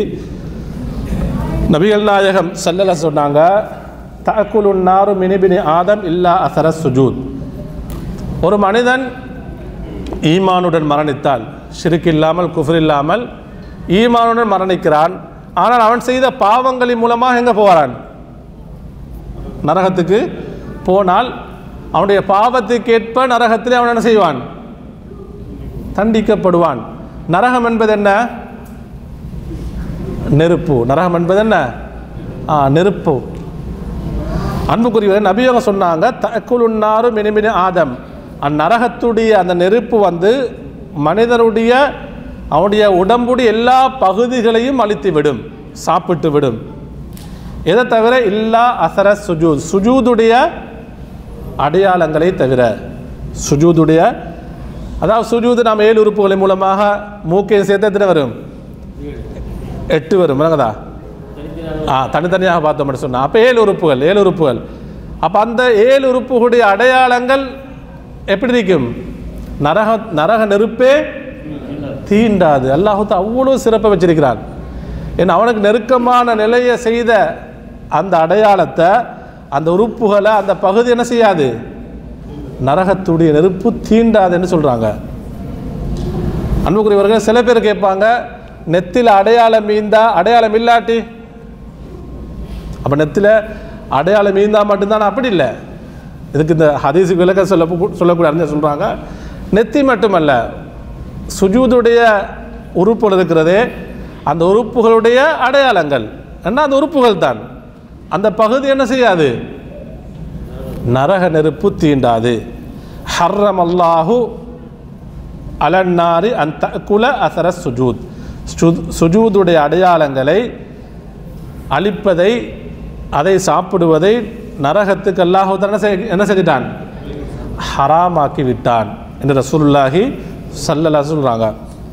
நபிகள் நாயகம் ஸல்லல்லாஹு சொன்னாங்க, தஅக்குலுன் நாரு மின் இப்னி ஆதம் இல்லா அஸர சுஜூத். ஒரு மனிதன் ஈமானுடன் மரணித்தால், ஷிர்க் இல்லாமல் குஃப்ர் இல்லாமல் ஈமானுடன் மரணிக்கிறான். ஆனால் அவன் செய்த பாவங்களின் மூலமாக எங்கே போகிறான்? நரகத்துக்கு போனால் அவனுடைய பாவத்துக்கேற்ப நரகத்திலே அவன் என்ன செய்வான்? தண்டிக்கப்படுவான். நரகம் என்பது என்ன? நெருப்பு. நரகம் என்பது என்ன? நெருப்பு. அன்புக்குரியவர்கள், நபி அவங்க சொன்னாங்க, தஅக்குலுன் நாரு மின் இப்னி ஆதம். அந்நரகத்துடைய அந்த நெருப்பு மனிதனுடைய அவனுடைய உடம்புடைய எல்லா பகுதிகளையும் அழித்து விடும், சாப்பிட்டு விடும். எதை தவிர? இல்லா அஸர சுஜூத், சுஜூதுடைய அடையாளங்களை தவிர. சுஜூதுடைய, அதாவது சுஜூது நாம் 7 உறுப்புகளின் மூலமாக மூக்கையும் சேர்த்து எத்தனை வரும்? 8 வரும். விளங்குதா? தனித்தனியாக பார்த்தோம்னு சொன்னால் அப்போ 7 உறுப்புகள். அப்போ அந்த 7 உறுப்புகளுடைய அடையாளங்கள் எப்படி இருக்கும்? நரக நெருப்பே தீண்டாது. அல்லாஹ் அவ்வளோ சிறப்பை வச்சிருக்கிறான். ஏன்னா அவனுக்கு நெருக்கமான நிலையை செய்த அந்த அடையாளத்தை, அந்த உறுப்புகளை, அந்த பகுதி என்ன செய்யாது? நரகத்துடைய நெருப்பு தீண்டாதுன்னு சொல்கிறாங்க. அன்புக்குரியவர்கள், சில பேர் கேட்பாங்க, நெத்தில அடையாளம் மீந்தா அடையாளம் இல்லாட்டி? அப்போ நெத்தில அடையாளம் மீந்தா மட்டும்தான்? அப்படி இல்லை. இதுக்கு இந்த ஹதீஸுக்கு விளக்க சொல்லக்கூடிய அறிஞர் சொல்கிறாங்க, நெத்தி மட்டுமல்ல, சுஜூதுடைய உறுப்புகள் இருக்கிறதே, அந்த உறுப்புகளுடைய அடையாளங்கள் என்ன? அந்த உறுப்புகள் தான். அந்த பகுதி என்ன செய்யாது? நரக நெருப்பு தீண்டாது. ஹர்ரம் அல்லாஹு அலன்னாரி அன் தஅக்குல அஸர சுஜூத். சுஜூதுடைய அடையாளங்களை அழிப்பதை, அதை சாப்பிடுவதை நரகத்துக்கு அல்லாஹ் என்ன செஞ்சிட்டான்? ஹராமாக்கி விட்டான் என்று ரசூலுல்லாஹி ஸல்லல்லாஹு சொல்கிறாங்க.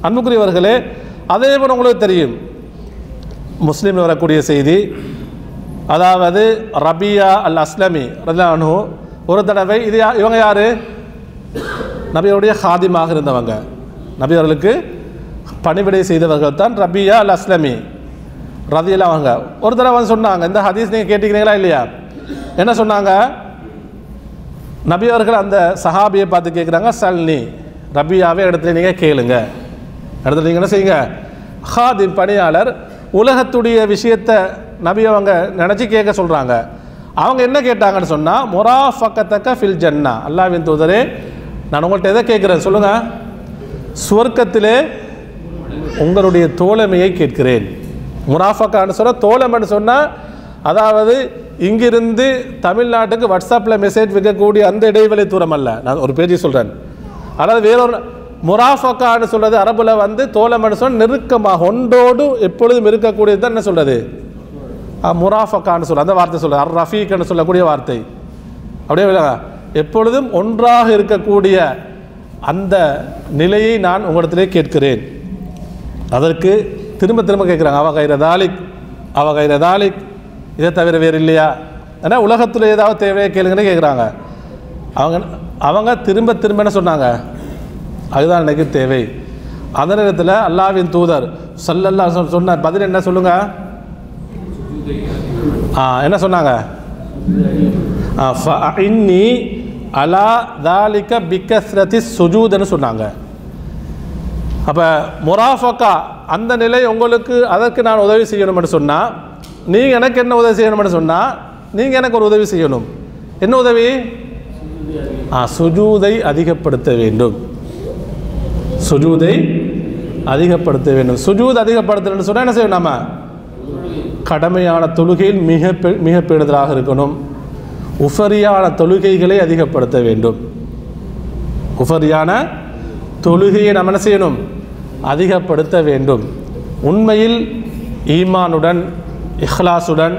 அன்புக்குரியவர்களே, அதே போல் உங்களுக்கு தெரியும், முஸ்லீமில் வரக்கூடிய செய்தி. அதாவது ரபியா அல் அஸ்லமி ரலியல்லாஹு அன்ஹு ஒரு தடவை, இவங்க யார்? நபியுடைய ஹாதிமாக இருந்தவங்க, நபி அவர்களுக்கு பணிவிடை செய்தவர்கள் தான் ரபியா அல் அஸ்லமி ரலியல்லாஹு அன்ஹு. ஒரு தடவை சொன்னாங்க, இந்த ஹதீஸ் நீங்கள் கேட்டுக்கிறீங்களா இல்லையா? என்ன சொன்னாங்க? நபி அவர்கள் அந்த சஹாபியை பார்த்து கேட்குறாங்க, சல்னி, ரபியாவே இடத்துல நீங்கள் கேளுங்க, இடத்துல நீங்கள் என்ன செய்யுங்க? ஹாதிம் பணியாளர் உலகத்துடைய விஷயத்தை நபி அவங்க நினச்சி கேட்க சொல்கிறாங்க. அவங்க என்ன கேட்டாங்கன்னு சொன்னால், முராஃபக்கத்தக்க ஃபில் ஜன்னா, அல்லாஹ்வின் தூதரே, நான் உங்கள்கிட்ட எதை கேட்குறேன் சொல்லுங்கள்? சுவர்க்கத்திலே உங்களுடைய தோழமையை கேட்கிறேன். முராஃபக்கான்னு சொன்னால், தோழமைன்னு சொன்னால், அதாவது இங்கிருந்து தமிழ்நாட்டுக்கு வாட்ஸ்அப்பில் மெசேஜ் வைக்கக்கூடிய அந்த இடைவெளி தூரம் அல்ல. நான் ஒரு பேஜை சொல்கிறேன். அதாவது வேறொரு முராஃபக்கான்னு சொல்கிறது அரபுல தோழமைன்னு சொன்னால் நெருக்கமாக ஒன்றோடு எப்பொழுதும் இருக்கக்கூடியது தான் என்ன சொல்கிறது? முராஃபக்கான்னு சொல்ல அந்த வார்த்தை சொல்கிறது. அர் ரஃபீக்னு சொல்லக்கூடிய வார்த்தை. அப்படியே எப்பொழுதும் ஒன்றாக இருக்கக்கூடிய அந்த நிலையை நான் உங்களிடத்திலே கேட்கிறேன். அதற்கு திரும்ப திரும்ப கேட்குறாங்க, அவ கைர தாலிக், இதை தவிர வேறு இல்லையா? ஏன்னா உலகத்தில் ஏதாவது தேவையை கேளுங்கன்னு கேட்குறாங்க. அவங்க திரும்ப திரும்ப என்ன சொன்னாங்க? அதுதான் எனக்கு தேவை. அந்த நேரத்தில் அல்லாஹ்வின் தூதர் ஸல்லல்லாஹு அலைஹி சொன்னார், பதில் என்ன சொல்லுங்க? என்ன சொன்னாங்க? ஃபஇன்னி அலா தாலிக பிகஸ்ரத்தி சுஜூத்னு சொன்னாங்க. அப்போ முராஃபக்கா அந்த நிலை உங்களுக்கு, அதற்கு நான் உதவி செய்யணும்னு சொன்னால், நீங்கள் எனக்கு என்ன உதவி செய்யணும்னு சொன்னால், நீங்கள் எனக்கு ஒரு உதவி செய்யணும். என்ன உதவி? சுஜூதை அதிகப்படுத்த வேண்டும். சுஜூதை அதிகப்படுத்த வேண்டும். சுஜூத் அதிகப்படுத்தணும்னு சொன்னால் என்ன செய்யணும்? நம்ம கடமையான தொழுகையில் மிக பேணுதலாக இருக்கணும். உஃபரியான தொழுகைகளை அதிகப்படுத்த வேண்டும். உஃபரியான தொழுகையை நம்ம என்ன செய்யணும்? அதிகப்படுத்த வேண்டும். உண்மையில் ஈமானுடன் இஹ்லாசுடன்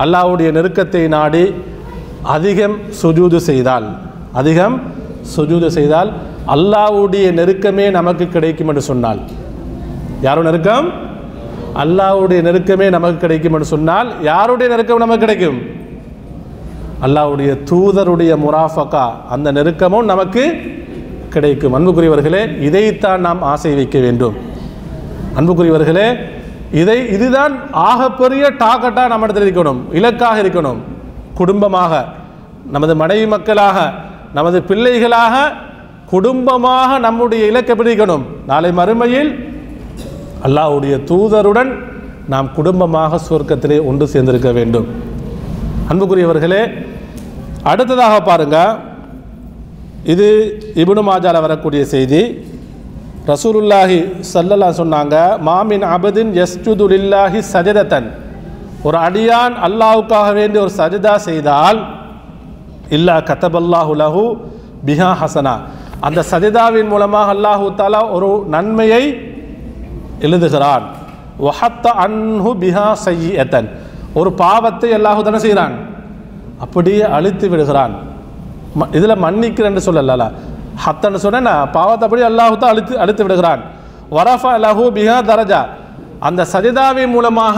அல்லாஹ்வுடைய நெருக்கத்தை நாடி அதிகம் சுஜூது செய்தால் சுஜூது செய்தால் அல்லாஹ்வுடைய நெருக்கமே நமக்கு கிடைக்கும் என்று சொன்னால், யாரும் நெருக்கம்? அல்லாஹ்வுடைய நெருக்கமே நமக்கு கிடைக்கும் என்று சொன்னால் யாருடைய நெருக்கம் நமக்கு கிடைக்கும்? அல்லாஹ்வுடைய தூதருடைய முராஃபகா, அந்த நெருக்கமும் நமக்கு கிடைக்கும். அன்புக்குரியவர்களே, இதைத்தான் நாம் ஆசை வைக்க வேண்டும். அன்புக்குரியவர்களே, இதுதான் ஆகப்பெரிய டார்கெட்டாக நம்ம இடத்துல இருக்கணும், இலக்காக இருக்கணும். குடும்பமாக, நமது மனைவி மக்களாக, நமது பிள்ளைகளாக, குடும்பமாக நம்முடைய இலக்கை பிடிக்கணும். நாளை மறுமையில் அல்லாஹ்வுடைய தூதருடன் நாம் குடும்பமாக சுவர்க்கத்திலே ஒன்று சேர்ந்திருக்க வேண்டும். அன்புக்குரியவர்களே, அடுத்ததாக பாருங்க, இது இப்னு மாஜால வரக்கூடிய செய்தி. ரசூலுல்லாஹி ஸல்லல்லாஹு சொன்னாங்க, மாமின் அபதின் யஸ்ஜுது லில்லாஹி சஜதத்தன், ஒரு அடியான் அல்லாஹ்வுக்காக வேண்டி ஒரு சஜதா செய்தால், இல்லா கதபல்லாஹு லஹு பிஹா ஹசனா, அந்த சஜதாவின் மூலமாக அல்லாஹு தஆலா ஒரு நன்மையை எழுதுகிறான். வஹத்த அன்ஹு பிஹா சய்யிஅத்தன், ஒரு பாவத்தை அல்லாஹு தஆலா செய்கிறான், அப்படியே அழித்து விடுகிறான். இதில் மன்னிக்கிறேன்னு சொல்லல, ஹத்தன்னு சொன்ன பாவத்தை அப்படியே அல்லாஹு தஆலா அழித்து விடுகிறான். வரஃபா லஹு பிஹா தரஜா, அந்த சஜதாவின் மூலமாக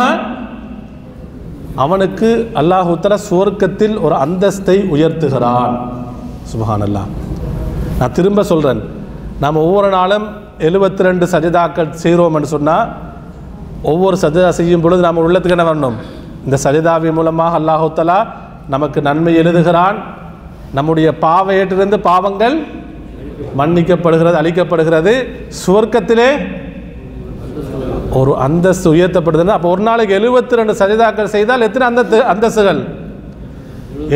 அவனுக்கு அல்லாஹு தஆலா சுவர்க்கத்தில் ஒரு அந்தஸ்தை உயர்த்துகிறான். சுப்ஹானல்லாஹ். நான் திரும்ப சொல்கிறேன், நாம் ஒவ்வொரு நாளும் 72 சஜதாக்கள் செய்கிறோம் என்று சொன்னால், ஒவ்வொரு சஜதா செய்யும் பொழுது நாம் உள்ளத்துக்கு என்ன வரணும்? இந்த சஜதாவின் மூலமாக அல்லாஹு தஆலா நமக்கு நன்மை எழுதுகிறான், நம்முடைய பாவையிலிருந்து பாவங்கள் மன்னிக்கப்படுகிறது, அளிக்கப்படுகிறது, சுவர்க்கத்திலே ஒரு அந்தஸ்து உயர்த்தப்படுதுன்னா, அப்போ ஒரு நாளைக்கு 72 சஜதாக்கள் செய்தால் எத்தனை அந்தஸ்துகள்?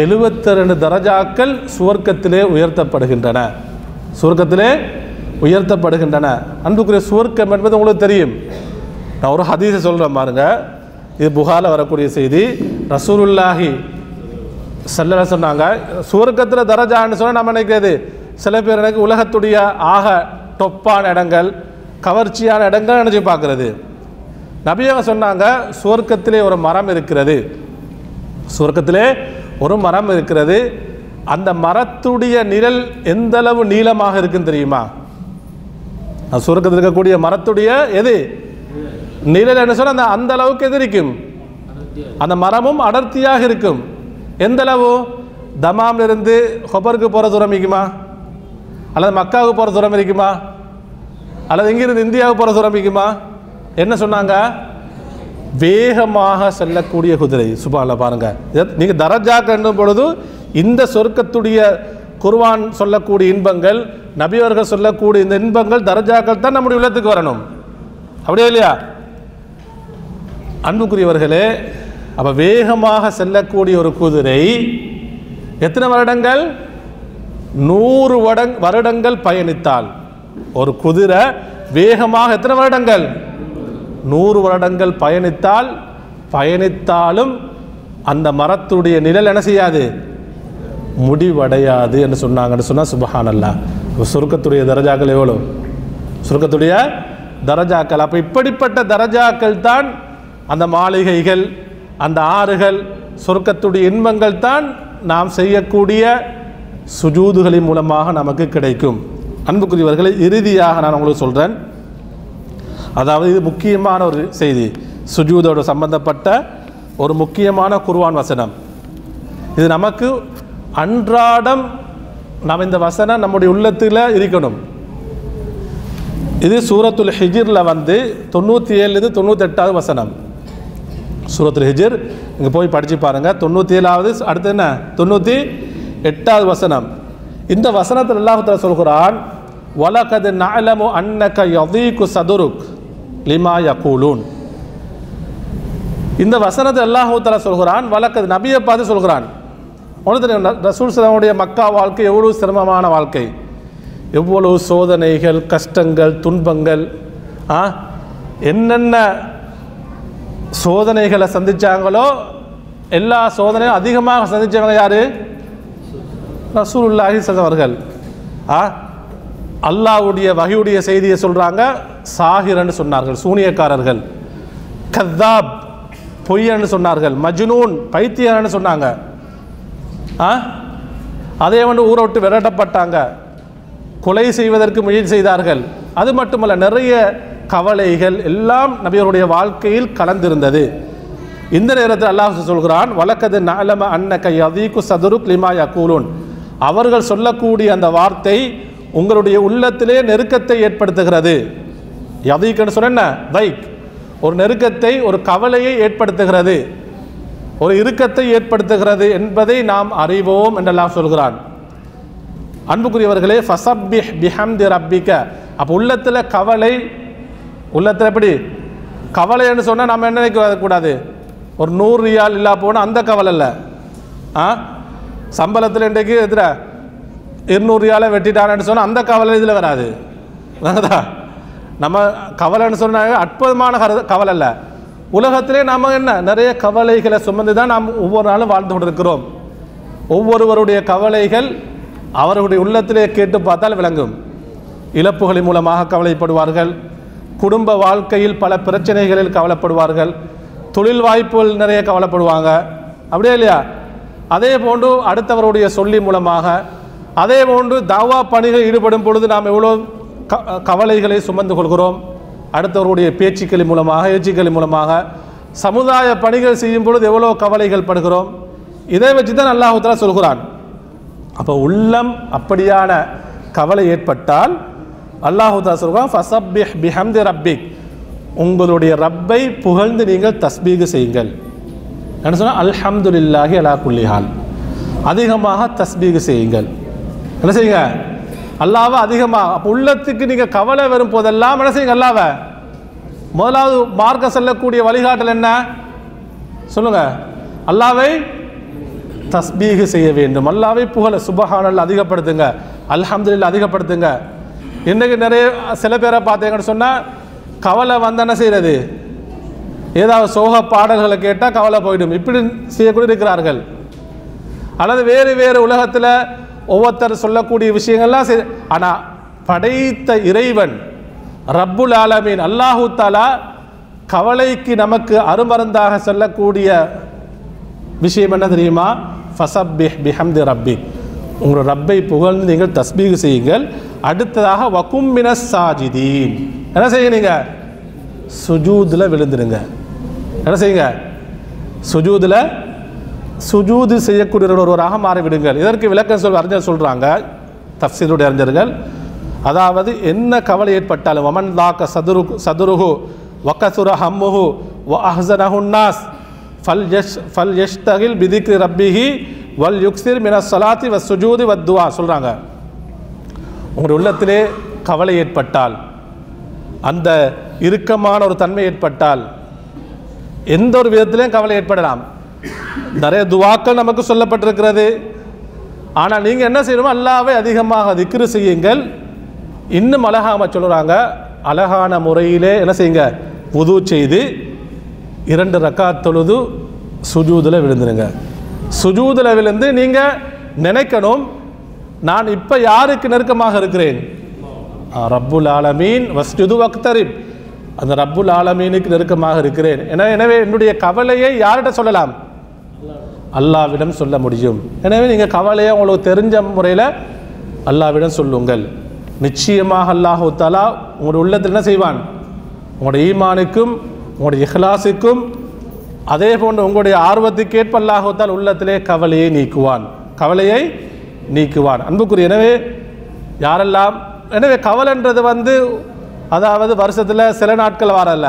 72 தரஜாக்கள் சுவர்க்கத்திலே உயர்த்தப்படுகின்றன, சுவர்க்கத்திலே உயர்த்தப்படுகின்றன. அன்புக்குரிய சுவர்க்கம் என்பது உங்களுக்கு தெரியும். நான் ஒரு ஹதீஸை சொல்கிறேன் பாருங்க, இது புகாரில் வரக்கூடிய செய்தி. ரசூலுல்லாஹி ஸல்லல்லாஹு சொன்னாங்க, சுவர்க்கத்தில் தரஜான்னு சொன்னால் நம்ம நினைக்கிறது, சில பேர் எனக்கு உலகத்துடைய ஆக டொப்பான இடங்கள், கவர்ச்சியான இடங்கள் நினச்சி பார்க்குறது. நபியாக சொன்னாங்க, சுவர்க்கத்திலே ஒரு மரம் இருக்கிறது, சுவர்க்கத்திலே ஒரு மரம் இருக்கிறது, அந்த மரத்துடைய நிழல் எந்த அளவு நீளமாக இருக்குன்னு தெரியுமா? சுவர்க்கத்தில் இருக்கக்கூடிய மரத்துடைய எது நிழல் என்ன சொன்னால் அந்த அளவுக்கு எது இருக்கும்? அந்த மரமும் அடர்த்தியாக இருக்கும். எந்த அளவு? தமாம்ல இருந்து ஹொபருக்கு போகிற தூரம் இருக்குமா, அல்லது மக்காவுக்கு போகிற தூரம் இருக்குமா, அல்லது இங்கிருந்து இந்தியாவுக்கு போகிற தூரம் இருக்குமா? என்ன சொன்னாங்க? வேகமாக செல்லக்கூடிய குதிரை. சுப்ஹானல்லாஹ். பாருங்க, நீங்கள் தரஜாக்கள் என்னும் பொழுது இந்த சொர்க்கத்துடைய குர்ஆன் சொல்லக்கூடிய இன்பங்கள், நபியவர்கள் சொல்லக்கூடிய இந்த இன்பங்கள், தரஜாக்கள் தான் நம்முடைய உள்ளத்துக்கு வரணும், அப்படியே இல்லையா? அன்புக்குரியவர்களே, அப்போ வேகமாக செல்லக்கூடிய ஒரு குதிரை எத்தனை வருடங்கள்? 100 வருடங்கள் பயணித்தால், ஒரு குதிரை வேகமாக எத்தனை வருடங்கள்? 100 வருடங்கள் பயணித்தாலும் அந்த மரத்துடைய நிழல் என்ன செய்யாது? முடிவடையாது என்று சொன்னாங்கன்னு சொன்னால் சுப்ஹானல்லாஹ். சுருக்கத்துடைய தரஜாக்கள் எவ்வளோ? சுருக்கத்துடைய தரஜாக்கள். அப்போ இப்படிப்பட்ட தரஜாக்கள் தான் அந்த மாளிகைகள், அந்த ஆறுகள், சொர்க்கத்துடைய இன்பங்கள் தான் நாம் செய்யக்கூடிய சுஜூதுகளின் மூலமாக நமக்கு கிடைக்கும். அன்புக்குரியவர்களை, இறுதியாக நான் உங்களுக்கு சொல்கிறேன், அதாவது இது முக்கியமான ஒரு செய்தி, சுஜூதோடு சம்பந்தப்பட்ட ஒரு முக்கியமான குர்ஆன் வசனம். இது நமக்கு அன்றாடம் நாம் இந்த வசனம் நம்முடைய உள்ளத்தில் இருக்கணும். இது சூரத்துல் ஹிஜ்ரில் 97 98வது வசனம். சூரத்துல் ஹிஜ்ர் இங்கே போய் படித்து பாருங்கள். 97வது, அடுத்து என்ன 98வது வசனம். இந்த வசனத்தில் அல்லாஹ் தஆலா சொல்கிறான், வலகத் நஅலமு அன்னக யதீகு சதுருக் லிமா யகூலூன். இந்த வசனத்தில் அல்லாஹ் தஆலா சொல்கிறான், வலகத், நபியை பார்த்து சொல்கிறான். ரசூல் ஸல்லல்லாஹு மக்கா வாழ்க்கை எவ்வளவு சிரமமான வாழ்க்கை, எவ்வளவு சோதனைகள், கஷ்டங்கள், துன்பங்கள், என்னென்ன சோதனைகளை சந்திச்சாங்களோ எல்லா சோதனையும் அதிகமாக சந்திச்சவங்க யாரு? ரசூலுல்லாஹி ஸல்லல்லாஹு அவர்கள். அல்லாஹ்வுடைய வஹீயுடைய செய்தியை சொல்றாங்க, சாஹிரன்னு சொன்னார்கள், சூனியக்காரர்கள், கத்தாப் பொய்யன்னு சொன்னார்கள், மஜ்னூன் பைத்தியன்னு சொன்னாங்க. அதே வந்து ஊரை விட்டு விரட்டப்பட்டாங்க, கொலை செய்வதற்கு முயற்சி செய்தார்கள். அது மட்டுமல்ல, நிறைய கவலைகள் எல்லாம் நபியருடைய வாழ்க்கையில் கலந்திருந்தது. இந்த நேரத்தில் அல்லாஹ் சொல்கிறான், வலக்கது நஅலம அன்னக யதீகு சதுருக் லிமா யகூலுன். அவர்கள் சொல்லக்கூடிய அந்த வார்த்தை உங்களுடைய உள்ளத்திலே நெருக்கத்தை ஏற்படுத்துகிறது. யதீக்குன்னு சொன்ன என்ன? தைக், ஒரு நெருக்கத்தை, ஒரு கவலையை ஏற்படுத்துகிறது, ஒரு இறுக்கத்தை ஏற்படுத்துகிறது என்பதை நாம் அறிவோம் என்றெல்லாம் சொல்கிறான். அன்புக்குரியவர்களே, ஃபஸப்பிஹ் பிஹம்தி ரப்பிக. அப்போ உள்ளத்தில் கவலை, உள்ளத்தில் எப்படி கவலைன்னு சொன்னால் நம்ம என்ன நினைக்கக்கூடாது? ஒரு 100 ரியால் இல்லா போனால் அந்த கவலை இல்லை. சம்பளத்தில் இன்றைக்கு எதிர 200 ரியாலை வெட்டிட்டான்னு சொன்னால் அந்த கவலை இதில் வராது. நம்ம கவலைன்னு சொன்னாங்க அற்புதமான கவலை இல்லை. உலகத்திலே நாம் என்ன நிறைய கவலைகளை சுமந்து தான் நாம் ஒவ்வொரு நாளும் வாழ்ந்து கொண்டிருக்கிறோம். ஒவ்வொருவருடைய கவலைகள் அவர்களுடைய உள்ளத்திலே கேட்டு பார்த்தால் விளங்கும். இழப்புகளின் மூலமாக கவலைப்படுவார்கள், குடும்ப வாழ்க்கையில் பல பிரச்சனைகளில் கவலைப்படுவார்கள், தொழில் வாய்ப்புகள் நிறைய கவலைப்படுவாங்க, அப்படியே இல்லையா? அதே போன்று அடுத்தவருடைய சொல்லி மூலமாக, அதே போன்று தாவா பணிகளில் ஈடுபடும் பொழுது நாம் எவ்வளோ கவலைகளை சுமந்து கொள்கிறோம். அடுத்தவருடைய பேச்சுக்களின் மூலமாக, ஏச்சுக்களின் மூலமாக சமுதாய பணிகள் செய்யும் பொழுது எவ்வளோ கவலைகள் படுகிறோம். இதை வச்சு தான் அல்லாஹ் தஆலா சொல்கிறான். அப்போ உள்ளம் அப்படியான கவலை ஏற்பட்டால் அல்லாஹ் தஆலா சொல்கிறான், ஃபஸப்பிஹ் பிஹம்தி ரப்பிக். உங்களுடைய ரப்பை புகழ்ந்து நீங்கள் தஸ்பீக் செய்யுங்கள். என்ன சொன்னால் அல்ஹம்துலில்லாஹி அலா குல்லி ஹால். அதிகமாக தஸ்பீக் செய்யுங்கள். என்ன செய்யுங்க? அல்லாஹ்வை அதிகமாக. அப்போ உள்ளத்துக்கு நீங்கள் கவலை வரும் போதெல்லாம் என்ன செய்யுங்க? அல்லாஹ்வை முதலாவது மார்க்க செல்லக்கூடிய வழிகாட்டல் என்ன சொல்லுங்க? அல்லாஹ்வை தஸ்பீக் செய்ய வேண்டும். அல்லாஹ்வை புகழ சுப்ஹானல்லாஹ் அதிகப்படுத்துங்க, அல்ஹம்துலில்லாஹ் அதிகப்படுத்துங்க. இன்றைக்கு நிறைய சில பேரை பார்த்தீங்கன்னு சொன்னால் கவலை வந்து என்ன செய்கிறது? ஏதாவது சோக பாடல்களை கேட்டால் கவலை போயிடும், இப்படி செய்யக்கூடிய இருக்கிறார்கள். அல்லது வேறு வேறு உலகத்தில் ஒவ்வொருத்தர் சொல்லக்கூடிய விஷயங்கள்லாம் ஆனால் படைத்த இறைவன் ரப்புல் ஆலமீன் அல்லாஹு தஆலா கவலைக்கு நமக்கு அருமருந்தாக சொல்லக்கூடிய விஷயம் என்ன தெரியுமா? ஃபஸப்பிஹ் பிஹம்தி ரப்பிக். உங்களோட ரப்பை புகழ்ந்து நீங்கள் தஸ்பீக் செய்யுங்கள். அடுத்ததாக வகும் மினஸ் சாஜிதீன். என்ன செய்யுங்க? நீங்கள் சுஜூதில் விழுந்துடுங்க. என்ன செய்யுங்க? சுஜூதில் சுஜூது செய்யக்கூடிய ஒருவராக மாறிவிடுங்கள். இதற்கு விளக்கம் அறிஞர் சொல்கிறாங்க, தஃப்சீருடைய அறிஞர்கள். அதாவது என்ன கவலை ஏற்பட்டாலும் வமன் தாக்க சதுருஹு வகசுர ஹம்முஹு வ அஹ்ஸனஹுன் நாஸ் ஃபல் யஷ்தகில் பிதிக்ரி ரப்பிஹி வல் யுக்ஸிர் மினஸ் ஸலாத்தி வஸ் சுஜூதி வத் துஆ சொல்கிறாங்க. உங்களுடைய உள்ளத்திலே கவலை ஏற்பட்டால், அந்த இறுக்கமான ஒரு தன்மை ஏற்பட்டால், எந்த ஒரு விதத்திலையும் கவலை ஏற்படலாம். நிறைய துவாக்கள் நமக்கு சொல்லப்பட்டிருக்கிறது. ஆனால் நீங்கள் என்ன செய்யணுமோ அல்லாஹ்வை அதிகமாக திக்ரு செய்யுங்கள். இன்னும் அழகாக சொல்கிறாங்க, அழகான முறையிலே என்ன செய்யுங்க? வுது செய்து 2 ரக்காத் தொழுது சுஜூதில் விழுந்துருங்க. சுஜூதில் விழுந்து நீங்கள் நினைக்கணும், நான் இப்போ யாருக்கு நெருக்கமாக இருக்கிறேன்? ரப்புல் ஆலமீன் வஸ்ஜுது வக்தரிப். அந்த ரப்புல் ஆலமீனுக்கு நெருக்கமாக இருக்கிறேன். எனவே என்னுடைய கவலையை யார்கிட்ட சொல்லலாம்? அல்லாஹ்விடம் சொல்ல முடியும். எனவே நீங்கள் கவலையை உங்களுக்கு தெரிஞ்ச முறையில் அல்லாஹ்விடம் சொல்லுங்கள். நிச்சயமாக அல்லாஹு தஆலா உங்களுடைய உள்ளத்தில் என்ன செய்வான்? உங்களுடைய ஈமானுக்கும் உங்களுடைய இஹ்லாஸுக்கும் அதே போன்று உங்களுடைய ஆர்வத்துக்கேற்ப அல்லாஹு தஆலா உள்ளத்திலே கவலையை நீக்குவான், கவலையை நீக்குவான். அன்புக்குரிய, எனவே யாரெல்லாம், எனவே கவலைன்றது வந்து அதாவது வருஷத்தில் சில நாட்கள் வரல.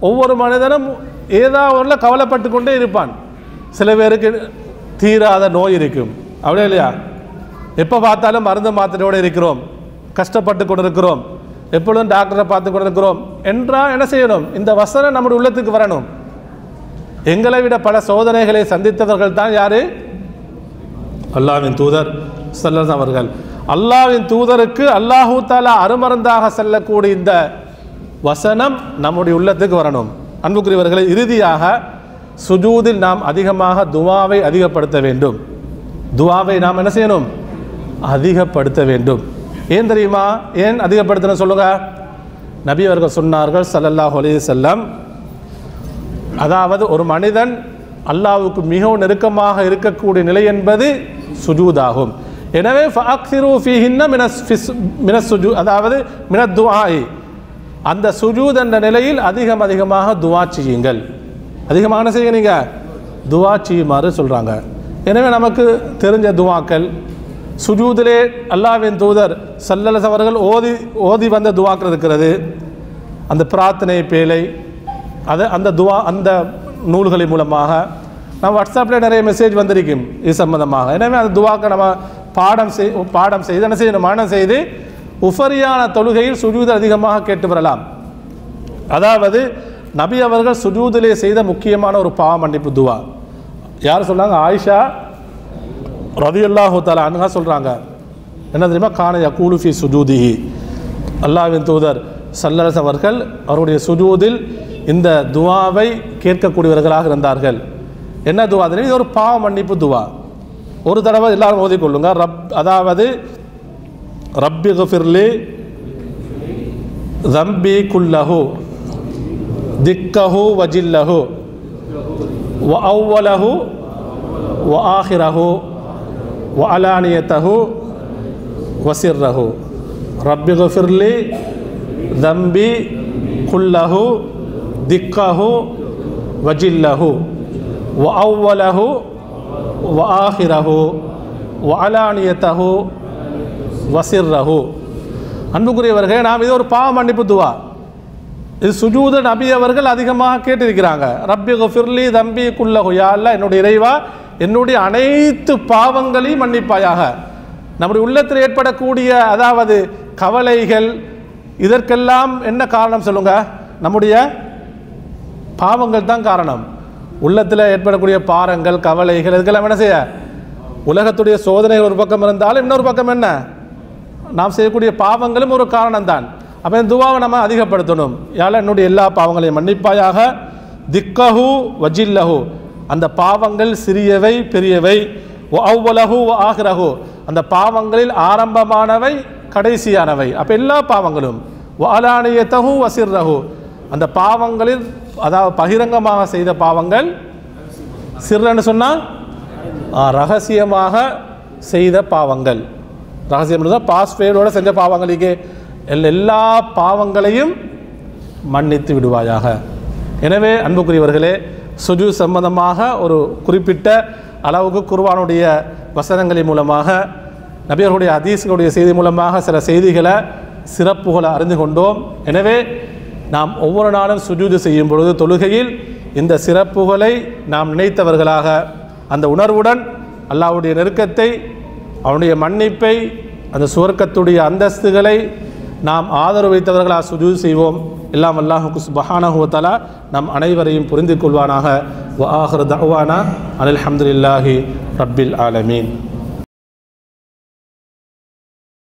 ஒவ்வொரு மனிதனும் ஏதாவது கவலைப்பட்டு கொண்டே இருப்பான். சில பேருக்கு தீராத நோய் இருக்கும், அப்படியே இல்லையா? எப்போ பார்த்தாலும் மருந்து மாத்திரையோடு இருக்கிறோம், கஷ்டப்பட்டு கொண்டு இருக்கிறோம், எப்பொழுதும் டாக்டரை பார்த்து கொண்டு இருக்கிறோம் என்றால் என்ன செய்யணும்? இந்த வசனம் நம்முடைய உள்ளத்துக்கு வரணும். எங்களை விட பல சோதனைகளை சந்தித்தவர்கள் தான் யாரு? அல்லாஹ்வின் தூதர் ஸல்லல்லாஹு அலைஹி அவர்கள். அல்லாஹ்வின் தூதருக்கு அல்லாஹு தஆலா அருமருந்தாக செல்லக்கூடிய இந்த வசனம் நம்முடைய உள்ளத்துக்கு வரணும். அன்புக்குரியவர்களை, இறுதியாக சுஜூதில் நாம் அதிகமாக துஆவை அதிகப்படுத்த வேண்டும். துஆவை நாம் என்ன செய்யணும்? அதிகப்படுத்த வேண்டும். ஏன் தெரியுமா? ஏன் அதிகப்படுத்தணும் சொல்லுங்க? நபி அவர்கள் சொன்னார்கள் ஸல்லல்லாஹு அலைஹி வஸல்லம், அதாவது ஒரு மனிதன் அல்லாஹ்வுக்கு மிகவும் நெருக்கமாக இருக்கக்கூடிய நிலை என்பது சுஜூதாகும். எனவே ஃபஅக்ஸிரு ஃபீஹின்ன மினஸ் சுஜூத், அதாவது மினத் துஆஇ, அந்த சுஜூத் என்ற நிலையில் அதிகமாக துஆ செய்யுங்கள். அதிகமான செய்யுங்க, நீங்கள் துஆ செய்யுமாறு சொல்கிறாங்க. எனவே நமக்கு தெரிஞ்ச துஆக்கள் சுஜூதிலே அல்லாஹ்வின் தூதர் ஸல்லல்லாஹு அவர்கள் ஓதி வந்த துஆக்கள் இருக்கிறது. அந்த பிரார்த்தனை பேழை அந்த துஆ அந்த நூல்களின் மூலமாக நம்ம வாட்ஸ்அப்பில் நிறைய மெசேஜ் வந்திருக்கும் இது சம்பந்தமாக. எனவே அந்த துஆக்களை நம்ம பாடம் செய்து என்ன செய்யணும், மரணம் செய்து உஃபரியான தொழுகையில் சுஜூது அதிகமாக கேட்டு வரலாம். அதாவது நபி அவர்கள் சுஜூதிலே செய்த முக்கியமான ஒரு பாவ மன்னிப்பு துஆ யார் சொன்னாங்க? ஆயிஷா ரலியல்லாஹு தஆலா அன்ஹா சொல்கிறாங்க. என்ன தெரியுமா? கான யகூலு ஃபீ சுஜூதிஹி, அல்லாஹ்வின் தூதர் ஸல்லல்லாஹு அவர்கள் அவருடைய சுஜூதில் இந்த துஆவை கேட்கக்கூடியவர்களாக இருந்தார்கள். என்ன துஆ தெரியும்? இது ஒரு பாவ மன்னிப்பு துஆ. ஒரு தடவை எல்லாரும் ஓதிக்கொள்ளுங்க. அதாவது ரப்பி குஃபிர்லி ذنبي كله دكه وجله وأوله وآخره وعلانيته وسره. رب اغفر لي ذنبي كله دكه وجله وأوله وآخره وعلانيته وسره. அன்புக்குரியவர்களே, நாம் இது ஒரு பாவ மன்னிப்பு துஆ. இது சுஜூத நபி அவர்கள் அதிகமாக கேட்டிருக்கிறாங்க. ரப்பி குஃபிர்லி தம்பி குல்லஹு, யா அல்லாஹ் என்னுடைய இறைவா என்னுடைய அனைத்து பாவங்களையும் மன்னிப்பாயாக. நம்முடைய உள்ளத்தில் ஏற்படக்கூடிய அதாவது கவலைகள் இதற்கெல்லாம் என்ன காரணம் சொல்லுங்க? நம்முடைய பாவங்கள் தான் காரணம். உள்ளத்தில் ஏற்படக்கூடிய பாரங்கள் கவலைகள் இதுக்கெல்லாம் என்ன செய்ய? உலகத்துடைய சோதனைகள் ஒரு பக்கம் இருந்தாலும் இன்னொரு பக்கம் என்ன? நாம் செய்யக்கூடிய பாவங்களும் ஒரு காரணம் தான். அப்போ இந்த துஆவை நம்ம அதிகப்படுத்தணும். யால என்னுடைய எல்லா பாவங்களையும் மன்னிப்பாயாக. திக்கஹு வஜில்லஹு, அந்த பாவங்கள் சிறியவை பெரியவை. அவ்வலஹு ஆஹிரஹு, அந்த பாவங்களில் ஆரம்பமானவை கடைசியானவை. அப்போ எல்லா பாவங்களும். அலானியத்தஹு வசிர்ரஹு, அந்த பாவங்களில் அதாவது பகிரங்கமாக செய்த பாவங்கள். சிர்ரன்னு சொன்னால் ரகசியமாக செய்த பாவங்கள். ரகசியம் தான் பாஸ்வேர்டோடு செஞ்ச பாவங்களுக்கு எல்லா பாவங்களையும் மன்னித்து விடுவாயாக. எனவே அன்புக்குரியவர்களே, சுஜூ சம்பந்தமாக ஒரு குறிப்பிட்ட அளவுக்கு குர்ஆனுடைய வசனங்களின் மூலமாக நபியர்களுடைய ஹதீஸ்களுடைய செய்தி மூலமாக சில செய்திகளை சிறப்புகளை அறிந்து கொண்டோம். எனவே நாம் ஒவ்வொரு நாளும் சுஜூது செய்யும் பொழுது தொழுகையில் இந்த சிறப்புகளை நாம் நினைத்தவர்களாக அந்த உணர்வுடன் அல்லாஹ்வுடைய நெருக்கத்தை அவனுடைய மன்னிப்பை அந்த சுவர்க்கத்துடைய அந்தஸ்துகளை நாம் ஆதரவு வைத்தவர்களாக சுஜூது செய்வோம். எல்லாம் அல்லாஹ் சுப்ஹானஹு வ தஆலா நம் அனைவரையும் புரிந்து கொள்வானாக. வ ஆகிரு தஅவானா அனில் ஹம்துலில்லாஹி ரப்பில் ஆலமீன்.